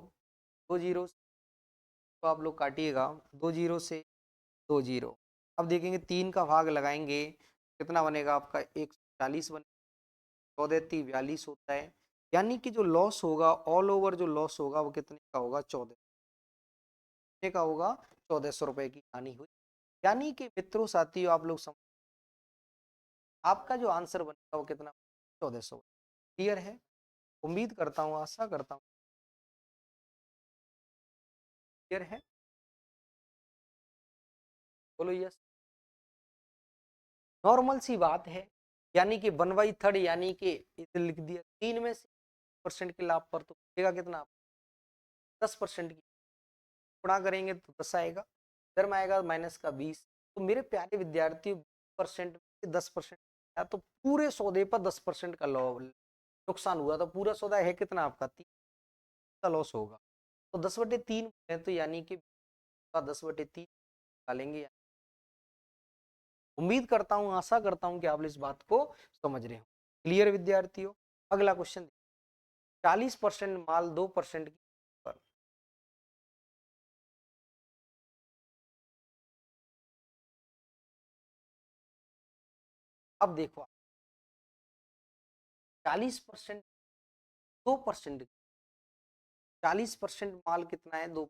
2 जीरो तो आप लोग काटिएगा, 2 जीरो से 2 जीरो। अब देखेंगे 3 का भाग लगाएंगे, कितना बनेगा आपका 140 बने, 14×3 = 42 होता है, यानी कि जो लॉस होगा ऑल ओवर, जो लॉस होगा वो कितने का होगा, 14, कितने का होगा, 1400 रुपए की हानि हुई। यानी कि मित्रों साथियों आप लोग समझ, आपका जो आंसर बनेगा वो कितना, 1400। क्लियर है? उम्मीद करता हूँ, आशा करता हूँ क्लियर है। बोलो यस। नॉर्मल सी बात है, यानी कि 1/3, यानी कि इधर लिख दिया 3 में से परसेंट के लाभ पर, तो बचेगा कितना, 10% की, गुणा करेंगे तो 10 आएगा, इधर में आएगा माइनस का 20। तो मेरे प्यारे विद्यार्थी परसेंट में 10% तो पूरे सौदे पर 10% का नुकसान हुआ, तो पूरा सौदा है कितना आपका, 3 का लॉस होगा। तो 10/3 है, तो यानी कि 10/3 निकालेंगे। उम्मीद करता हूं, आशा करता हूं कि आप इस बात को समझ रहे हो। क्लियर विद्यार्थियों? अगला क्वेश्चन, 40% माल 2% की पर। अब देखो 40%, 2%, 40% माल कितना है, दो,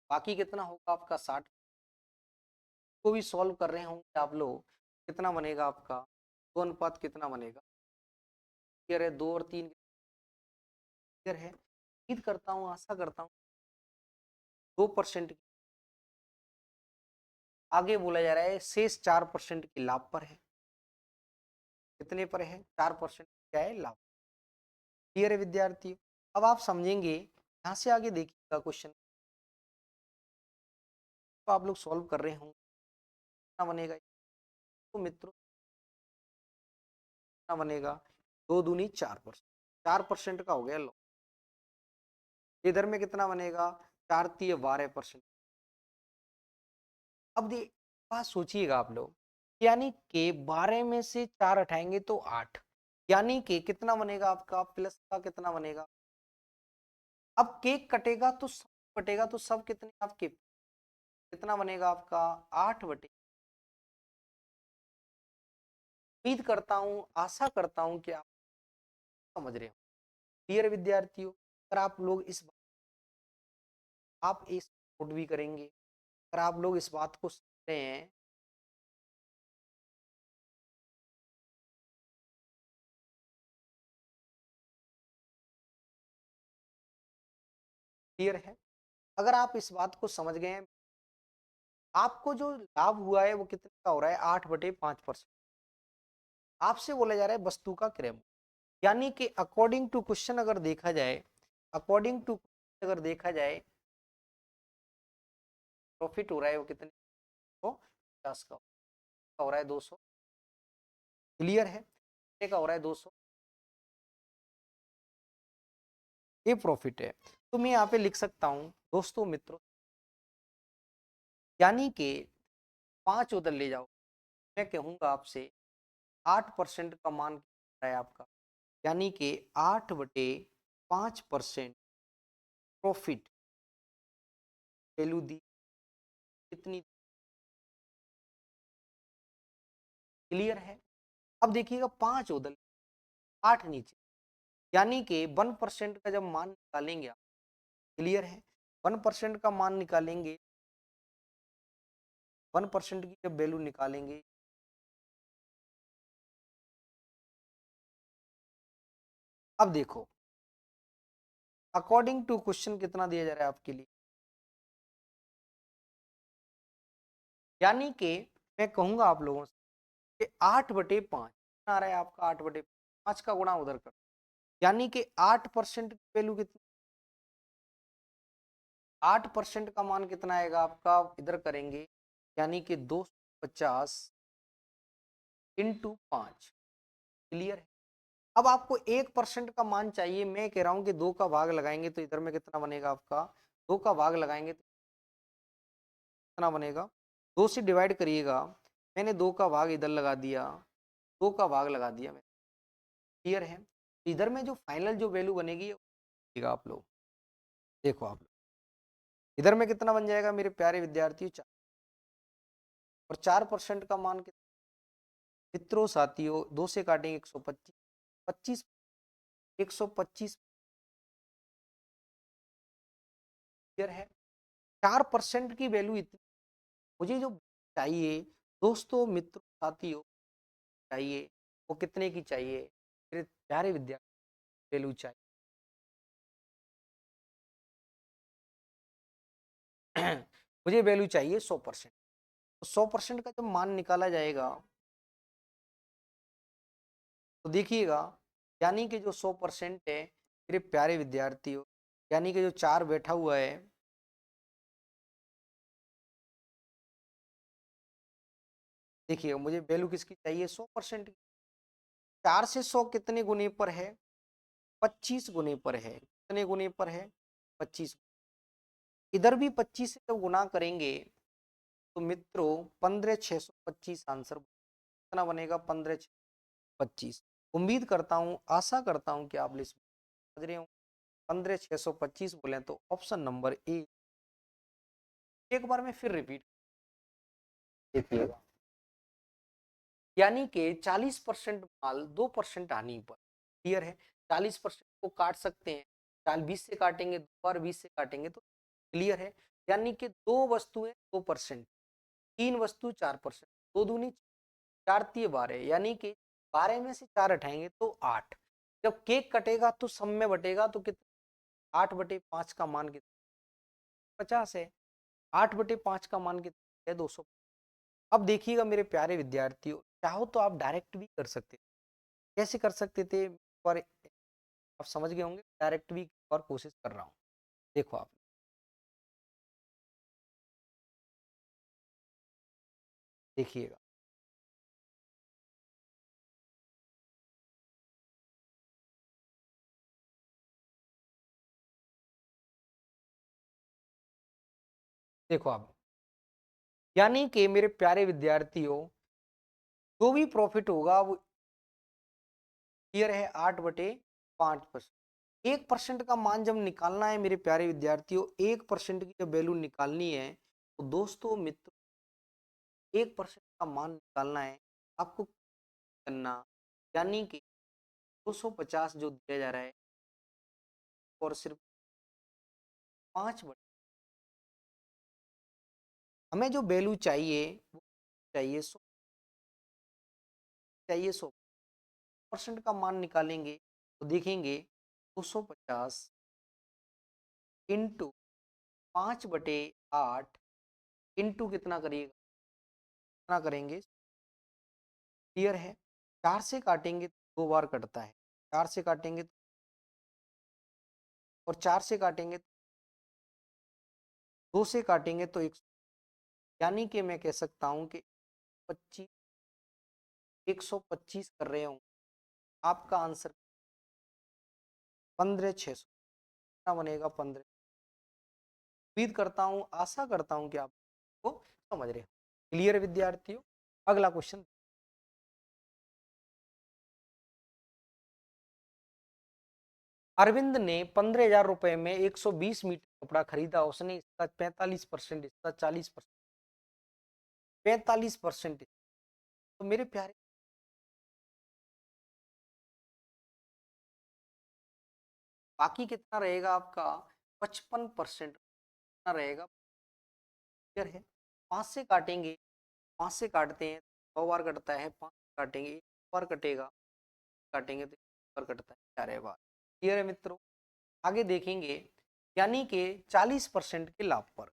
बाकी कितना होगा आपका 60 को भी सॉल्व कर रहे होंगे आप लोग, कितना बनेगा आपका, दो अनुपात कितना बनेगा, क्लियर है, 2 और 3, क्लियर है। उम्मीद करता हूँ, आशा करता हूँ 2% आगे बोला जा रहा है, शेष 4% के लाभ पर है, कितने पर है, 4% क्या है, लाभ। क्लियर है विद्यार्थी? अब आप समझेंगे, यहाँ से आगे देखिएगा क्वेश्चन, तो आप लोग सॉल्व कर रहे होंगे, कितना बनेगा, तो मित्रों कितना बनेगा, 2 दूनी 4%, 4% का हो गया लो, इधर में कितना बनेगा, 4×3 = 12%। अब दे बात सोचिएगा आप लोग, यानी कि 12 में से 4 हटाएंगे तो 8, यानी कि कितना बनेगा आपका, प्लस का कितना बनेगा। अब केक कटेगा तो सब कटेगा, तो सब कितने आपके, कितना बनेगा आपका, 8/, उम्मीद करता हूँ, आशा करता हूँ कि आप समझ रहे हो। क्लियर विद्यार्थियों? अगर आप लोग इस आप इस नोट भी करेंगे, अगर आप लोग इस बात को समझ रहे हैं, क्लियर है, अगर आप इस बात को समझ गए हैं, आपको जो लाभ हुआ है वो कितने का हो रहा है, 8/5%। आपसे बोला जा रहा है वस्तु का क्रय मूल्य, यानी कि अकॉर्डिंग टू क्वेश्चन अगर देखा जाए, अकॉर्डिंग टू अगर देखा जाए, प्रॉफिट हो रहा है वो कितने, 150 का हो रहा है, 200, क्लियर है, कितने का हो रहा है, 200, ये प्रॉफिट है। तो मैं यहाँ पे लिख सकता हूँ दोस्तों मित्रों, यानी कि 5 उधर ले जाओ, मैं कहूंगा आपसे 8% का मान है आपका, यानी कि 8/5% प्रॉफिट वैल्यू दी कितनी, क्लियर है। अब देखिएगा 5 उधर 8 नीचे, यानी कि 1% का जब मान निकालेंगे आप, क्लियर है, 1% का मान निकालेंगे, 1% की जब वैल्यू निकालेंगे, अब देखो अकॉर्डिंग टू क्वेश्चन कितना दिया जा रहा है आपके लिए, यानी कि मैं कहूंगा आप लोगों से कि 8/5 आ रहा है आपका, 8/5 का गुणा उधर कर, यानी कि 8% की वैल्यू कितनी, 8% का मान कितना आएगा आपका, इधर करेंगे, यानी कि 250 इंटू 5, क्लियर है। अब आपको 1% का मान चाहिए, मैं कह रहा हूं कि 2 का भाग लगाएंगे तो इधर में कितना बनेगा आपका, 2 का भाग लगाएंगे तो कितना बनेगा, 2 से डिवाइड करिएगा, मैंने 2 का भाग इधर लगा दिया, 2 का भाग लगा दिया मैंने, क्लियर है। इधर में जो फाइनल जो वैल्यू बनेगी आप लोग देखो, आप इधर में कितना बन जाएगा मेरे प्यारे विद्यार्थियों, 4, और 4% का मान कितना, मित्रों साथियों 2 से काटेंगे 125, 25, 125 क्लियर है। 4% की वैल्यू इतनी, मुझे जो चाहिए दोस्तों मित्रों साथियों चाहिए, वो कितने की चाहिए मेरे प्यारे विद्यार्थी, वैल्यू चाहिए मुझे वैल्यू चाहिए 100%, तो 100% का जब मान निकाला जाएगा तो देखिएगा, यानी कि जो 100% है मेरे प्यारे विद्यार्थियों, यानी कि जो 4 बैठा हुआ है, देखिएगा मुझे वैल्यू किसकी चाहिए, 100% की। 4 से 100 कितने गुने पर है, 25 गुने पर है, कितने गुने पर है, 25, इधर भी 25 से जब गुना करेंगे तो मित्रों 15,625 आंसर कितना बनेगा, 15,625। उम्मीद करता हूं, आशा करता हूं कि आप लिस्ट समझ रहे हो, 15,625 बोले तो ऑप्शन नंबर ए। एक बार मैं फिर रिपीट देखिएगा, यानी कि 40% माल 2% हानि पर, क्लियर है, 40% को काट सकते हैं, 20 से काटेंगे, 2 बार 20 से काटेंगे तो क्लियर है, यानी कि 2 वस्तुएं 2%, 3 वस्तु 4%, 2 दूनी 4 तिये 12, यानी कि 12 में से 4 हटाएंगे तो 8, जब केक कटेगा तो सब में बटेगा तो कितना, 8/5 का मान कितना, 50 है, 8/5 का मान कितना है, 200। अब देखिएगा मेरे प्यारे विद्यार्थियों, चाहो तो आप डायरेक्ट भी कर सकते थे, कैसे कर सकते थे, और आप समझ गए होंगे, डायरेक्ट भी और कोशिश कर रहा हूँ, देखो आप देखिएगा, देखो आप, यानी कि मेरे प्यारे विद्यार्थियों जो भी प्रॉफिट होगा वो क्लियर है, 8/5%, 1% का मान जब निकालना है मेरे प्यारे विद्यार्थियों, 1% की जब वैल्यू निकालनी है तो दोस्तों मित्रों 1% का मान निकालना है आपको करना, यानी कि 250 जो दिया जा रहा है और सिर्फ 5, हमें जो वैल्यू चाहिए वो चाहिए 100, चाहिए 100% का मान निकालेंगे तो देखेंगे 250 इंटू 5/8 इंटू कितना करिएगा, कितना करेंगे, क्लियर है, 4 से काटेंगे तो 2 बार कटता है, 4 से काटेंगे और 4 से काटेंगे, 2 से काटेंगे तो 100, यानी कि मैं कह सकता हूं कि 25, 125 कर रहे हूँ, आपका आंसर 15,600 कितना बनेगा, 15। उम्मीद करता हूँ, आशा करता हूँ कि आपको समझ रहे हो, क्लियर विद्यार्थियों। अगला क्वेश्चन, अरविंद ने 15,000 रुपए में 120 मीटर कपड़ा खरीदा, उसने इसका 45% हिस्सा 40%, 45%। तो मेरे प्यारे, बाकी कितना रहेगा आपका? 55% कितना रहेगा? क्लियर है? 5 से काटेंगे, 5 से काटते हैं 100 बार कटता है, 5 काटेंगे 1 बार कटेगा, काटेंगे तो 1 बार कटता है, 4 बार। क्लियर है मित्रों? आगे देखेंगे, यानी कि 40% के लाभ पर,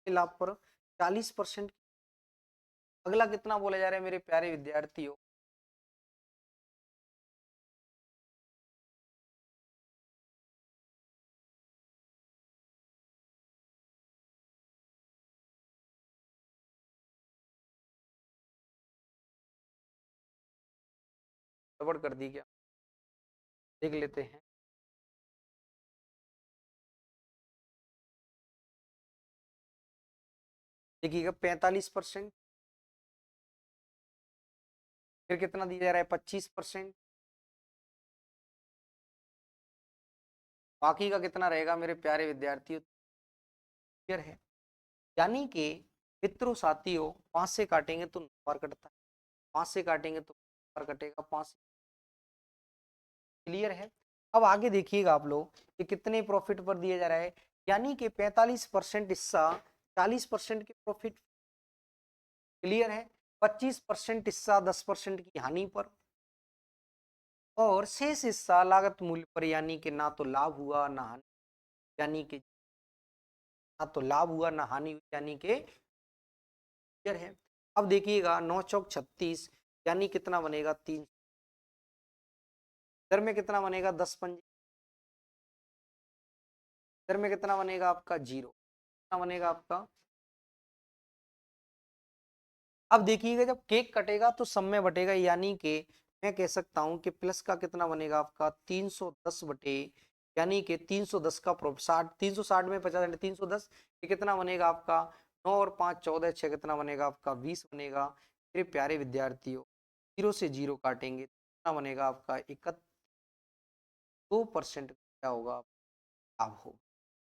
40%। अगला कितना बोला जा रहा है मेरे प्यारे विद्यार्थियों? गड़बड़ कर दी क्या? देख लेते हैं। देखिएगा 45%, फिर कितना दिया जा रहा है? 25%। बाकी का कितना रहेगा मेरे प्यारे विद्यार्थियों? क्लियर है? यानी कि मित्रों साथियों, 5 से काटेंगे तो 9 बार कटता है, 5 से काटेंगे तो 9 बार कटेगा, 5। क्लियर है? अब आगे देखिएगा आप लोग कि कितने प्रॉफिट पर दिया जा रहा है, यानी कि 45% हिस्सा 40% के प्रॉफिट। क्लियर है? 25% हिस्सा 10% की हानि पर, और शेष हिस्सा लागत मूल्य पर, यानी कि ना तो लाभ हुआ ना हानि, यानी कि ना तो लाभ हुआ ना हानि हुई, यानी कि क्लियर है? अब देखिएगा 9 चौक 36, यानी कितना बनेगा? 3। इधर में कितना बनेगा? 10 पंजे, इधर में कितना बनेगा आपका? 0। कितना बनेगा आपका? अब देखिएगा जब केक कटेगा तो सब में बटेगा, यानी कि मैं कह सकता हूं कि प्लस का कितना बनेगा आपका? 310 बटे, यानी कि 310 का 60, 360 में 50, 310, ये कितना बनेगा आपका? 9 और 5 14, 6 कितना बनेगा आपका? 20 बनेगा। मेरे प्यारे विद्यार्थियों, 0 से 0 काटेंगे कितना बनेगा आपका? 2% क्या होगा? लाभ होगा।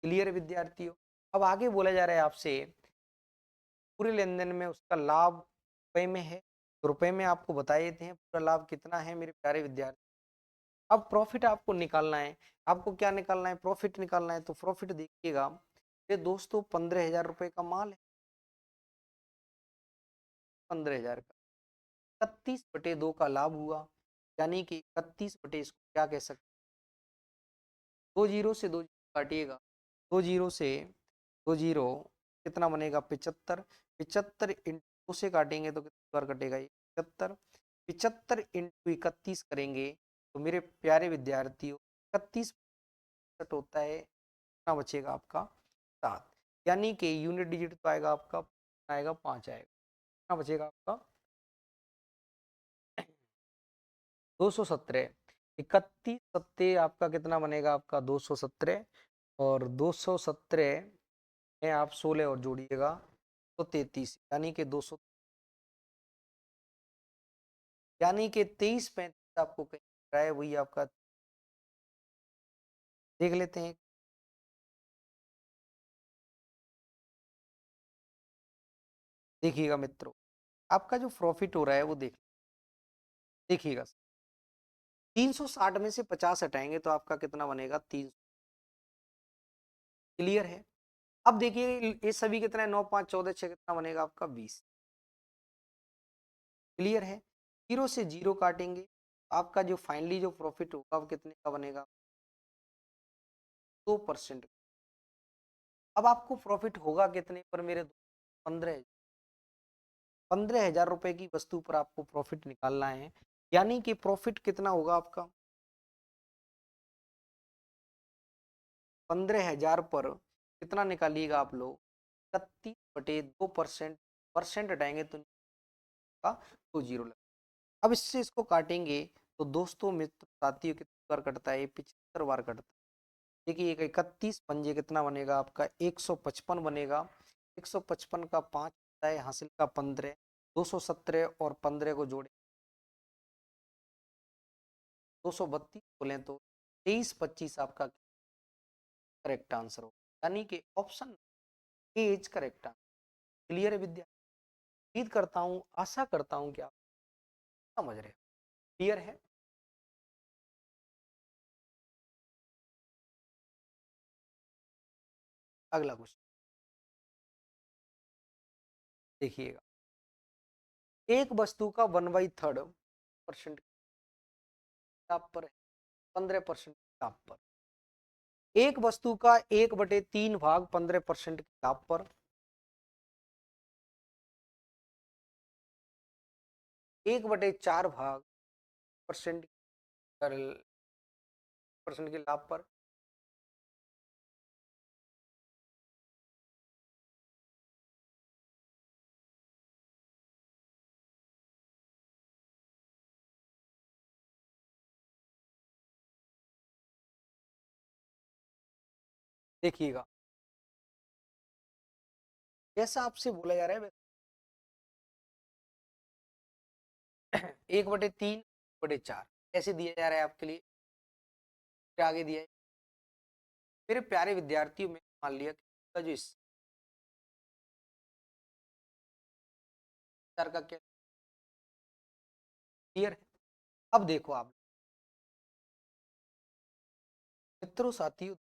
क्लियर विद्यार्थियों? अब आगे बोला जा रहा है आपसे, पूरे लेन देन में उसका लाभ रुपए में है, तो रुपए में आपको बता देते हैं पूरा लाभ कितना है मेरे प्यारे विद्यार्थी। अब प्रॉफिट आपको निकालना है, आपको क्या निकालना है? प्रॉफिट निकालना है। तो प्रॉफिट देखिएगा, ये दोस्तों 15,000 रुपए का माल है, 15,000 का 31/2 का लाभ हुआ, यानी कि 31 इसको क्या कह सकते हैं? 2 जीरो से 2 जीरो काटिएगा, 2 जीरो से 2 जीरो कितना बनेगा? 75। 75 इंटू 2 से काटेंगे तो कितनी बार कटेगा ये? 75। 75 इंटू 31 करेंगे तो मेरे प्यारे विद्यार्थियों 31 होता है, कितना बचेगा आपका? 7। यानी कि यूनिट डिजिट तो आएगा आपका, आएगा 5 आएगा, कितना बचेगा आपका? 217। 31 सत्ते आपका कितना बनेगा आपका? 217, और 217 में आप 16 और जोड़िएगा तो 33, यानी कि 200, यानी कि 23-35 आपको कहीं मिल रहा है, वही आपका। देख लेते हैं, देखिएगा मित्रों, आपका जो प्रॉफिट हो रहा है वो देखिएगा, 360 में से 50 हटाएंगे तो आपका कितना बनेगा? 300। क्लियर है? अब देखिए ये सभी कितना है? 9 5 14 6 कितना बनेगा आपका? 20। क्लियर है? 0 से 0 काटेंगे, आपका जो फाइनली जो प्रॉफिट होगा वो कितने का बनेगा? 2%। अब आपको प्रॉफिट होगा कितने पर मेरे? 15। 15,000 रुपए की वस्तु पर आपको प्रॉफिट निकालना है, यानी कि प्रॉफिट कितना होगा आपका? 15,000 पर कितना निकालिएगा आप लोग? 31/2%, परसेंट हटाएंगे तो का 2 जीरो लगा। अब इससे इसको काटेंगे तो दोस्तों मित्र साथियों कितनी बार कटता है? 75 बार कटता है। देखिए 31 पंजे कितना बनेगा आपका? 155 बनेगा, 155 का 5 होता है, हासिल का 15, 217 और 15 को जोड़े 232 बोले तो 23-25 आपका करेक्ट आंसर हो, यानी कि option A is correct answer. Clear है विद्या? उम्मीद करता हूँ, आशा करता हूँ कि आप समझ रहे हो। क्लियर है? अगला क्वेश्चन देखिएगा। एक वस्तु का 1/3% लाभ पर है, 15% लाभ पर। एक वस्तु का 1/3 भाग 15% के लाभ पर, 1/4 भाग परसेंट परसेंट के लाभ पर। देखिएगा, जैसा आपसे बोला जा रहा है 1/3, 1/4 ऐसे दिया जा रहा है आपके लिए। फिर आगे दिया है, मेरे प्यारे विद्यार्थियों में मान लिया कि जो इस का क्या क्लियर है। अब देखो आप मित्रों साथियों,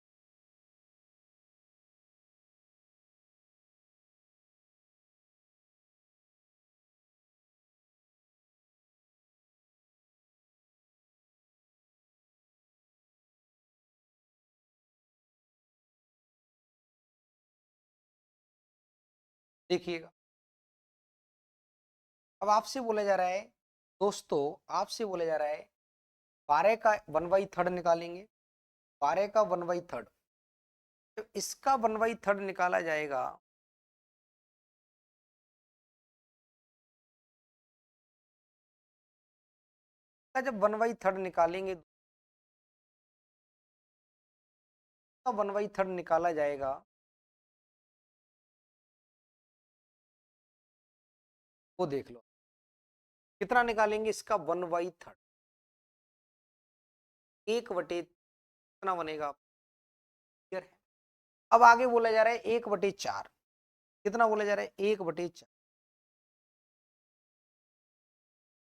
देखिएगा, अब आपसे बोला जा रहा है दोस्तों, आपसे बोला जा रहा है 12 का 1/3 निकालेंगे। 12 का 1/3, तो इसका 1/3 निकाला जाएगा। जब 1/3 निकालेंगे, तो 1/3 निकाला जाएगा, वो देख लो कितना निकालेंगे इसका 1/3। 1/, कितना बनेगा? क्लियर है? अब आगे बोला जा रहा है 1/4, कितना बोला जा रहा है? 1/4।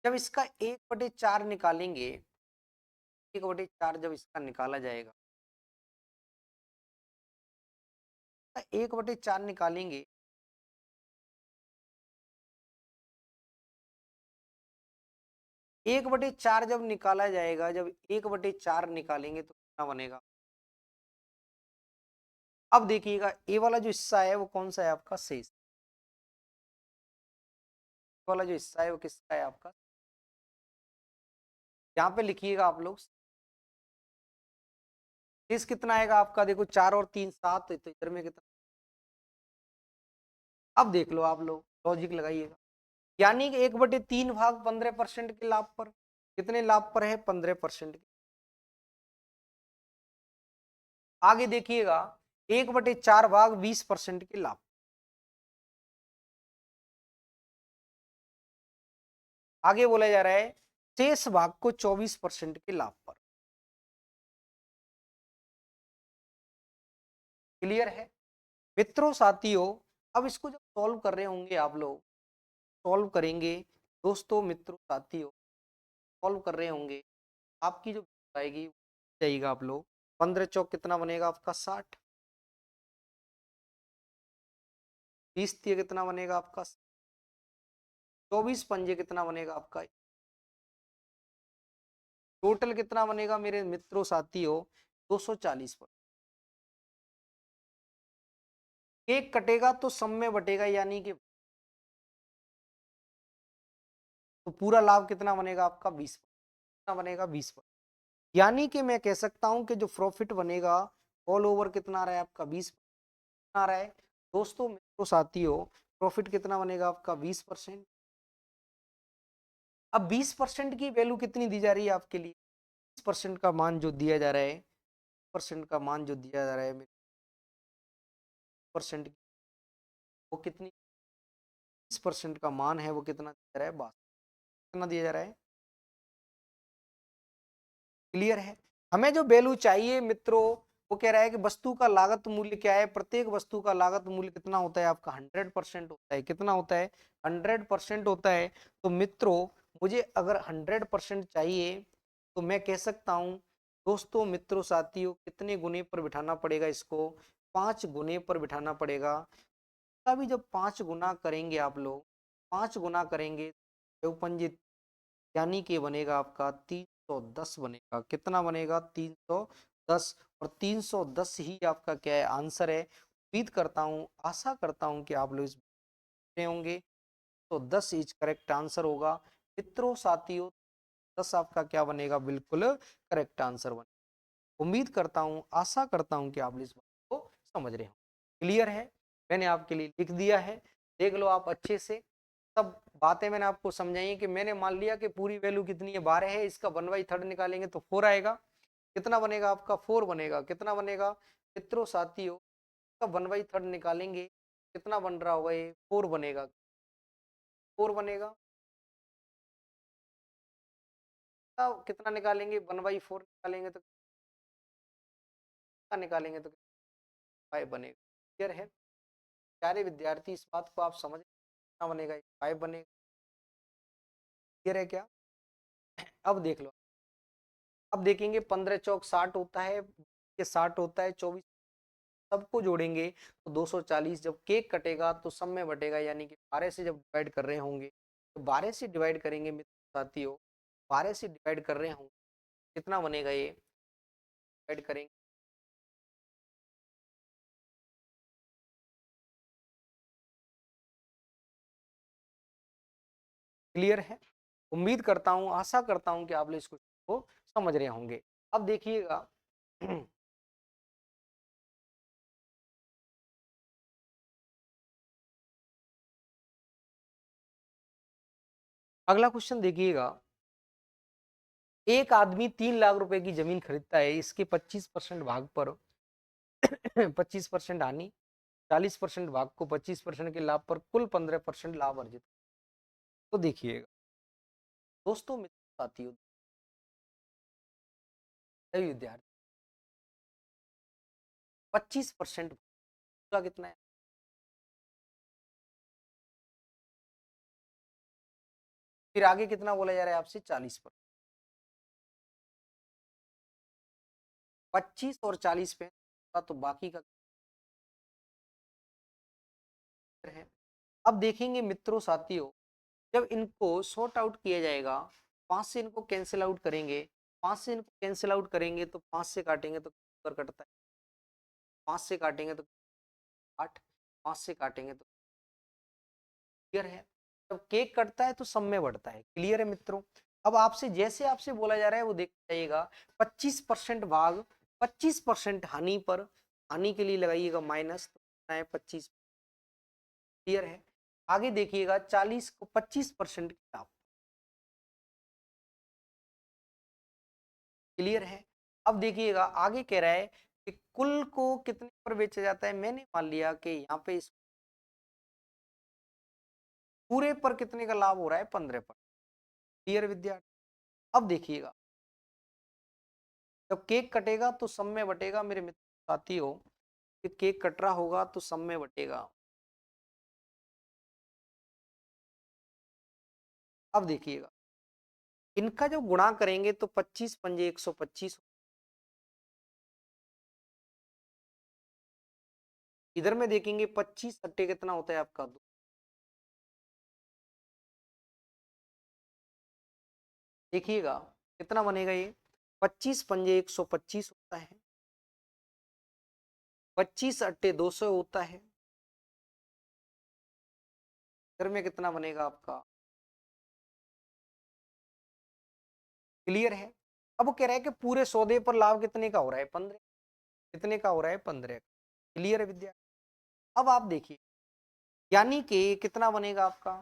जब इसका 1/4 निकालेंगे, 1/4 जब इसका निकाला जाएगा, 1/4 निकालेंगे, 1/4 जब निकाला जाएगा, जब 1/4 निकालेंगे तो कितना बनेगा? अब देखिएगा, ए वाला जो हिस्सा है वो कौन सा है आपका? शेष वाला जो हिस्सा है वो किसका है आपका? यहाँ पे लिखिएगा आप लोग, शेष कितना आएगा आपका? देखो 4 और 3 7, तो इधर में कितना? अब देख लो आप लोग, लॉजिक लगाइएगा, यानी कि 1/3 भाग 15% के लाभ पर। कितने लाभ पर है? 15%। आगे देखिएगा, 1/4 भाग 20% के लाभ। आगे बोला जा रहा है शेष भाग को 24% के लाभ पर। क्लियर है मित्रों साथियों? अब इसको जब सॉल्व कर रहे होंगे आप लोग, सॉल्व करेंगे दोस्तों, मित्रों साथियों, सॉल्व कर रहे होंगे, आपकी जो आएगी जाइएगा आप लोग, 15 चौक कितना बनेगा आपका? 60। 20 तिया कितना बनेगा आपका? 24 पंजे कितना बनेगा आपका? टोटल कितना बनेगा मेरे मित्रों साथियों? 240 पर। एक कटेगा तो सम में बटेगा, यानी कि तो पूरा लाभ कितना बनेगा आपका? 20 पर। कितना बनेगा? 20 पर। यानी कि मैं कह सकता हूं कि जो प्रॉफिट बनेगा ऑल ओवर कितना आ रहा है आपका? 20 आ रहा है। दोस्तों मित्रों साथियों, प्रॉफिट कितना बनेगा आपका? 20%। अब 20% की वैल्यू कितनी दी जा रही है आपके लिए? 20% का मान जो दिया जा रहा है, परसेंट का मान जो दिया जा रहा है, परसेंट वो कितनी, 20% का मान है वो कितना दिया जा रहा है? 62। कितना दिया जा रहा है? क्लियर है? हमें जो वैल्यू चाहिए मित्रों, वो कह रहा है कि वस्तु का लागत मूल्य क्या है, प्रत्येक वस्तु का लागत मूल्य कितना होता है आपका 100% होता है। कितना होता है? 100% होता है। तो मित्रों मुझे अगर 100% चाहिए तो मैं कह सकता हूं दोस्तों, मित्रों, साथियों, कितने गुने पर बिठाना पड़ेगा इसको? 5 गुने पर बिठाना पड़ेगा। तभी जब 5 गुना करेंगे आप लोग, 5 गुना करेंगे पंजित, यानी कि बनेगा आपका 310 बनेगा। कितना बनेगा? 310। और 310 ही आपका क्या है? आंसर है। उम्मीद करता हूं, आशा करता हूं कि आप लोग इस होंगे। तो 10 इज करेक्ट आंसर होगा मित्रों, साथियों। 10 आपका क्या बनेगा? बिल्कुल करेक्ट आंसर बनेगा। उम्मीद करता हूं, आशा करता हूं कि आप इस बात को समझ रहे हो। क्लियर है? मैंने आपके लिए लिख दिया है, देख लो आप अच्छे से। सब बातें मैंने आपको समझाई है कि मैंने मान लिया कि पूरी वैल्यू कितनी है? 12 है। इसका 1/3 निकालेंगे तो 4 आएगा। कितना बनेगा आपका? 4 बनेगा। कितना बनेगा मित्रों, साथियों? इसका 1/3 निकालेंगे, कितना बन रहा होगा ये? 4 बनेगा। 4 बनेगा। कितना निकालेंगे? 1/4 निकालेंगे तो कितना निकालेंगे तो 5 बनेगा। क्लियर है? प्यारे विद्यार्थी, इस बात को आप समझ, कितना बनेगा? 5 बनेगा। क्लियर है क्या? अब देख लो। अब देखेंगे 15 चौक 60 होता है, ये 60 होता है, 24 सबको जोड़ेंगे तो 240। जब केक कटेगा तो सब में बटेगा, यानी कि 12 से जब डिवाइड कर रहे होंगे तो 12 से डिवाइड करेंगे मित्र साथियों, 12 से डिवाइड कर रहे होंगे, कितना बनेगा ये? डिवाइड करेंगे। क्लियर है? उम्मीद करता हूं, आशा करता हूं कि आप लोग इसको को समझ रहे होंगे। अब देखिएगा अगला क्वेश्चन देखिएगा। एक आदमी 3 लाख रुपए की जमीन खरीदता है, इसके 25% भाग पर 25% हानि, 40% भाग को 25% के लाभ पर कुल 15% लाभ अर्जित। तो देखिएगा दोस्तों, मित्र, साथियों, सभी विद्यार्थी, 25% पूरा कितना है? फिर आगे कितना बोला जा रहा है आपसे? 40%। 25 और 40 पे तो बाकी का है। अब देखेंगे मित्रों, साथियों, जब इनको सॉर्ट आउट किया जाएगा, 5 से इनको कैंसिल आउट करेंगे, 5 से इनको कैंसिल आउट करेंगे तो 5 से काटेंगे तो पर कटता है, 5 से काटेंगे तो 8, 5 से काटेंगे तो। क्लियर है? जब केक कटता है तो सब में बढ़ता है। क्लियर है मित्रों? अब आपसे जैसे आपसे बोला जा रहा है वो देख जाइएगा। 25% भाग 25% हानि पर, हानि के लिए लगाइएगा माइनस, तो है 25। क्लियर है? आगे देखिएगा 40 को 25% लाभ। क्लियर है? अब देखिएगा आगे कह रहा है कि कुल को कितने पर बेचा जाता है। मैंने मान लिया कि यहाँ पे इस पूरे पर कितने का लाभ हो रहा है? 15%। क्लियर विद्यार्थी? अब देखिएगा जब केक कटेगा तो सब में बटेगा मेरे मित्र साथियों, कि केक कट रहा होगा तो सब में बटेगा। अब देखिएगा इनका जब गुणा करेंगे तो 25 पंजे 125। इधर में देखेंगे 25 अट्टे कितना होता है आपका? 2। देखिएगा कितना बनेगा ये? 25 पंजे 125 होता है, 25 अट्टे 200 होता है। इधर में कितना बनेगा आपका? क्लियर है? अब वो कह रहा है कि पूरे सौदे पर लाभ कितने का हो रहा है? 15। कितने का हो रहा है? 15। क्लियर है विद्या? अब आप देखिए, यानी कि कितना बनेगा आपका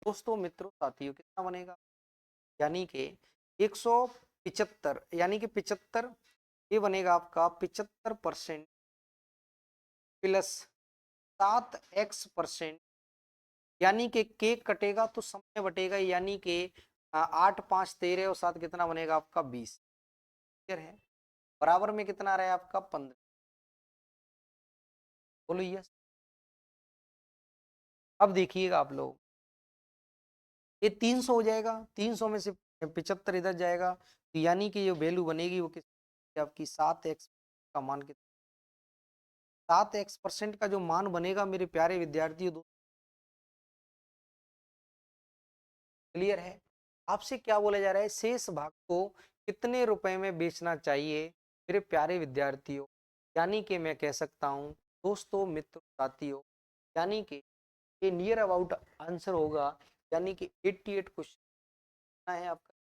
दोस्तों, मित्रों, साथियों? कितना बनेगा? यानी कि 175, यानी कि 75, ये बनेगा आपका 75% प्लस 7x%, यानी कि केक कटेगा तो समय बटेगा, यानी कि 8 5 13 और 7 कितना बनेगा आपका? 20। क्लियर है? बराबर में कितना आ रहा है आपका 15। बोलो यस। अब देखिएगा आप लोग, ये 300 हो जाएगा, 300 में से 75 इधर जाएगा, तो यानी कि जो वैल्यू बनेगी वो किस आपकी 7x का मान कितना, 7x% का जो मान बनेगा मेरे प्यारे विद्यार्थियों। क्लियर है? आपसे क्या बोला जा रहा है, शेष भाग को कितने रुपए में बेचना चाहिए मेरे प्यारे विद्यार्थियों। यानी कि मैं कह सकता हूं दोस्तों, मित्रों, साथियों, यानी कि ये नियर अबाउट आंसर होगा, यानी कि 88 क्वेश्चन है आपका।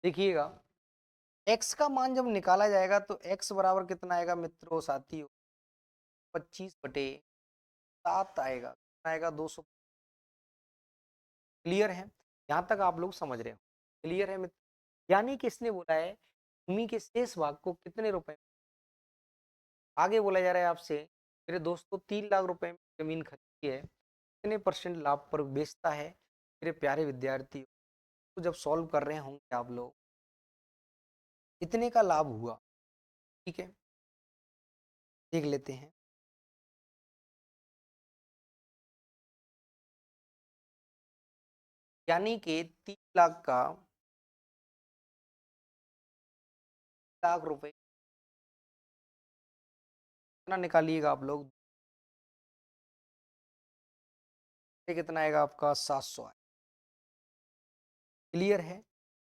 देखिएगा, x का मान जब निकाला जाएगा तो x बराबर कितना आएगा मित्रों साथियों, 25/7 आएगा, कितना आएगा 200। क्लियर है? यहाँ तक आप लोग समझ रहे हो? क्लियर है मित्र? यानी कि इसने बोला है भूमि के शेष भाग को कितने रुपए, आगे बोला जा रहा है आपसे मेरे दोस्तों 3 लाख रुपए में जमीन खरीदी है, कितने परसेंट लाभ पर बेचता है मेरे प्यारे विद्यार्थी। तो जब सॉल्व कर रहे होंगे आप लोग, कितने का लाभ हुआ, ठीक है, देख लेते हैं। यानी कि 3 लाख का, लाख रुपए कितना निकालिएगा आप लोग, ये कितना आएगा आपका 700 आए। क्लियर है?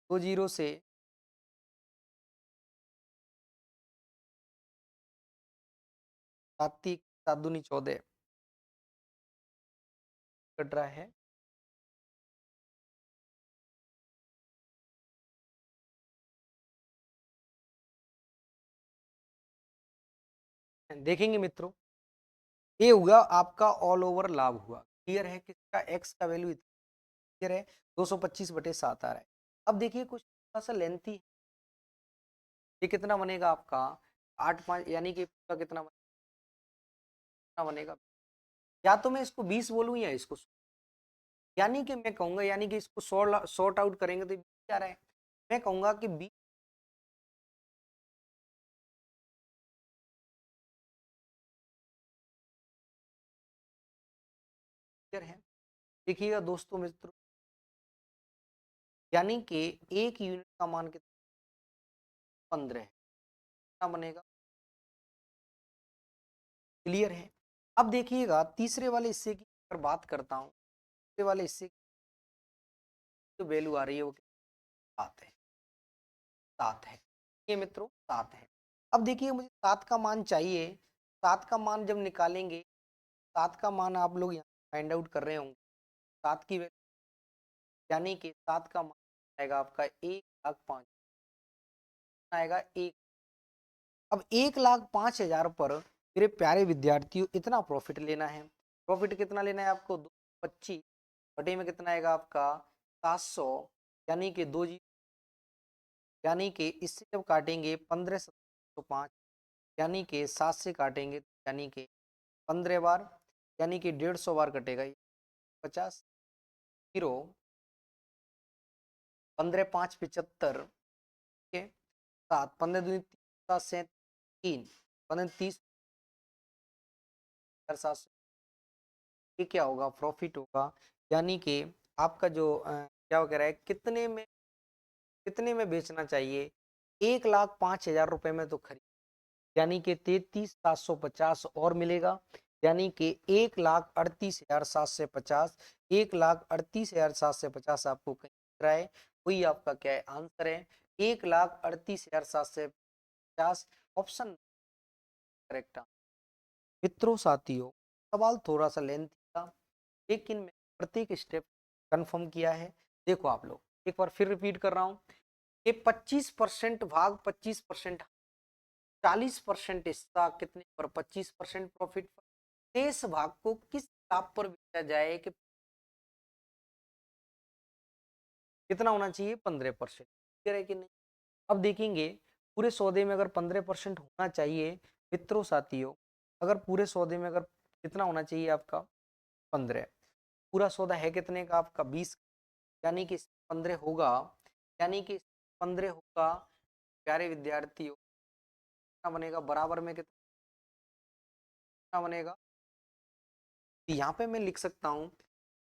2 जीरो से 7 7 दूनी 14 कट रहा है। देखेंगे मित्रों, ये हुआ आपका ऑल ओवर लाभ हुआ। क्लियर है? किसका, एक्स का वैल्यू क्लियर है, 225/7 आ रहा है। अब देखिए कुछ थोड़ा सा लेंथी, ये कितना बनेगा आपका 8 5, यानी कि इसका कितना बनेगा, या तो मैं इसको 20 बोलूं या इसको, यानी कि मैं कहूंगा, यानी कि इसको सॉर्ट आउट करेंगे तो क्या रहा है, मैं कहूंगा कि 20 है। देखिएगा दोस्तों मित्रों, यानी कि एक यूनिट का मान कितना, 15 है, कितना बनेगा। क्लियर है? अब देखिएगा तीसरे वाले हिस्से की अगर बात करता हूँ, तीसरे वाले हिस्से की जो वैल्यू आ रही है वो 7 है, 7 है, ये मित्रों 7 है। अब देखिए मुझे 7 का मान चाहिए, 7 का मान जब निकालेंगे, 7 का मान आप लोग यहाँ फाइंड आउट कर रहे होंगे, 7 की वैल्यू, यानी कि 7 का मान आएगा आपका 1,05,000 आएगा एक। अब 1,05,000 पर मेरे प्यारे विद्यार्थियों इतना प्रॉफिट लेना है। प्रॉफिट कितना लेना है आपको, 225 बटे में कितना आएगा आपका 700, यानी कि 2 जी, यानी कि इससे जब काटेंगे 15/5, यानी कि 7 से काटेंगे, यानी कि 15 बार, यानी कि 150 बार कटेगा, 50 जीरो, 15×5 = 75, ठीक है, 7 15×2 = 7 3 15×30 ये क्या होगा, प्रॉफिट होगा। यानी कि आपका जो क्या कह रहा है, कितने में बेचना चाहिए, 1,05,000 रुपए में तो खरीद, यानी कि 33,750 और मिलेगा, यानी कि 1,38,750, 1,38,750 आपको कहीं दिख रहा है, वही आपका क्या है आंसर है, 1,38,750, ऑप्शन करेक्ट। मित्रों साथियों, सवाल थोड़ा सा लेंथी था, लेकिन मैं प्रत्येक स्टेप कंफर्म किया है। देखो आप लोग, एक बार फिर रिपीट कर रहा हूँ, ये 25% भाग 25%, 40% हिस्सा कितने पर, 25% प्रॉफिट पर। शेष भाग को किस लाभ पर बेचा जाए कि कितना होना चाहिए, 15%। क्लियर है कि नहीं? अब देखेंगे पूरे सौदे में अगर 15% होना चाहिए मित्रों साथियों, अगर पूरे सौदे में अगर कितना होना चाहिए आपका 15, पूरा सौदा है कितने का आपका 20, यानी कि 15 होगा, यानी कि 15 होगा प्यारे विद्यार्थियों, कितना बनेगा बराबर में, कितना बनेगा, तो यहाँ पे मैं लिख सकता हूँ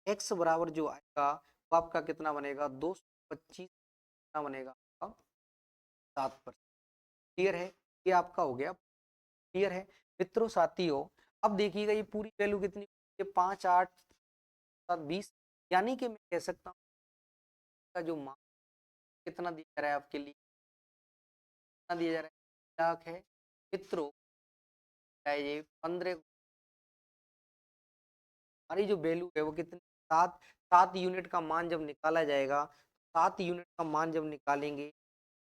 x बराबर जो आएगा वो आपका कितना बनेगा 225, कितना बनेगा आपका 7%। क्लियर है? ये आपका हो गया। क्लियर है मित्रों साथियों? अब देखिएगा ये पूरी वैल्यू कितनी, ये 5 8 7 20, यानी कि मैं कह सकता हूँ का जो मान कितना दिया जा रहा है आपके लिए, कितना दिया जा रहा है, लाख है मित्रों, ये 15, हमारी जो वैल्यू है वो कितनी, 7, 7 यूनिट का मान जब निकाला जाएगा, 7 यूनिट का मान जब निकालेंगे,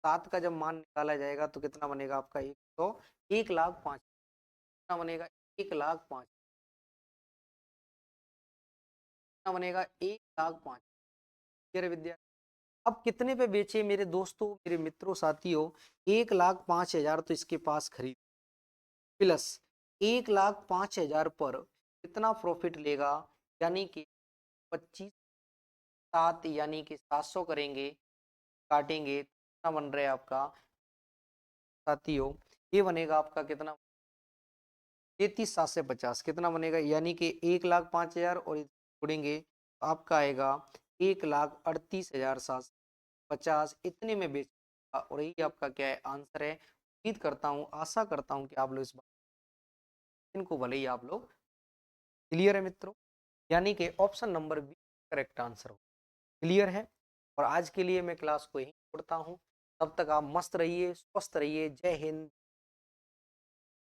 7 का जब मान निकाला जाएगा तो कितना बनेगा आपका, 1,05,000, कितना बनेगा 1,05,000, कितना बनेगा 1,05,000। क्लियर विद्या? अब कितने पे बेचे मेरे दोस्तों, मेरे मित्रों साथियों, 1,05,000 तो इसके पास खरीद, प्लस 1,05,000 पर कितना प्रॉफिट लेगा, यानी कि 25 7, यानी कि 700 करेंगे, काटेंगे कितना बन रहा है आपका साथियों, ये बनेगा आपका कितना, 33,750, कितना बनेगा, यानी कि 1,05,000 और जोड़ेंगे तो आपका आएगा 1,38,750, इतने में बेचेगा, और यही आपका क्या है आंसर है। उम्मीद करता हूँ, आशा करता हूँ कि आप लोग इस बात इनको भले ही आप लोग क्लियर है मित्रों, यानी कि option number B correct answer हो। क्लियर है? और आज के लिए मैं क्लास को यहीं छोड़ता हूँ, तब तक आप मस्त रहिए, स्वस्थ रहिए। जय हिंद।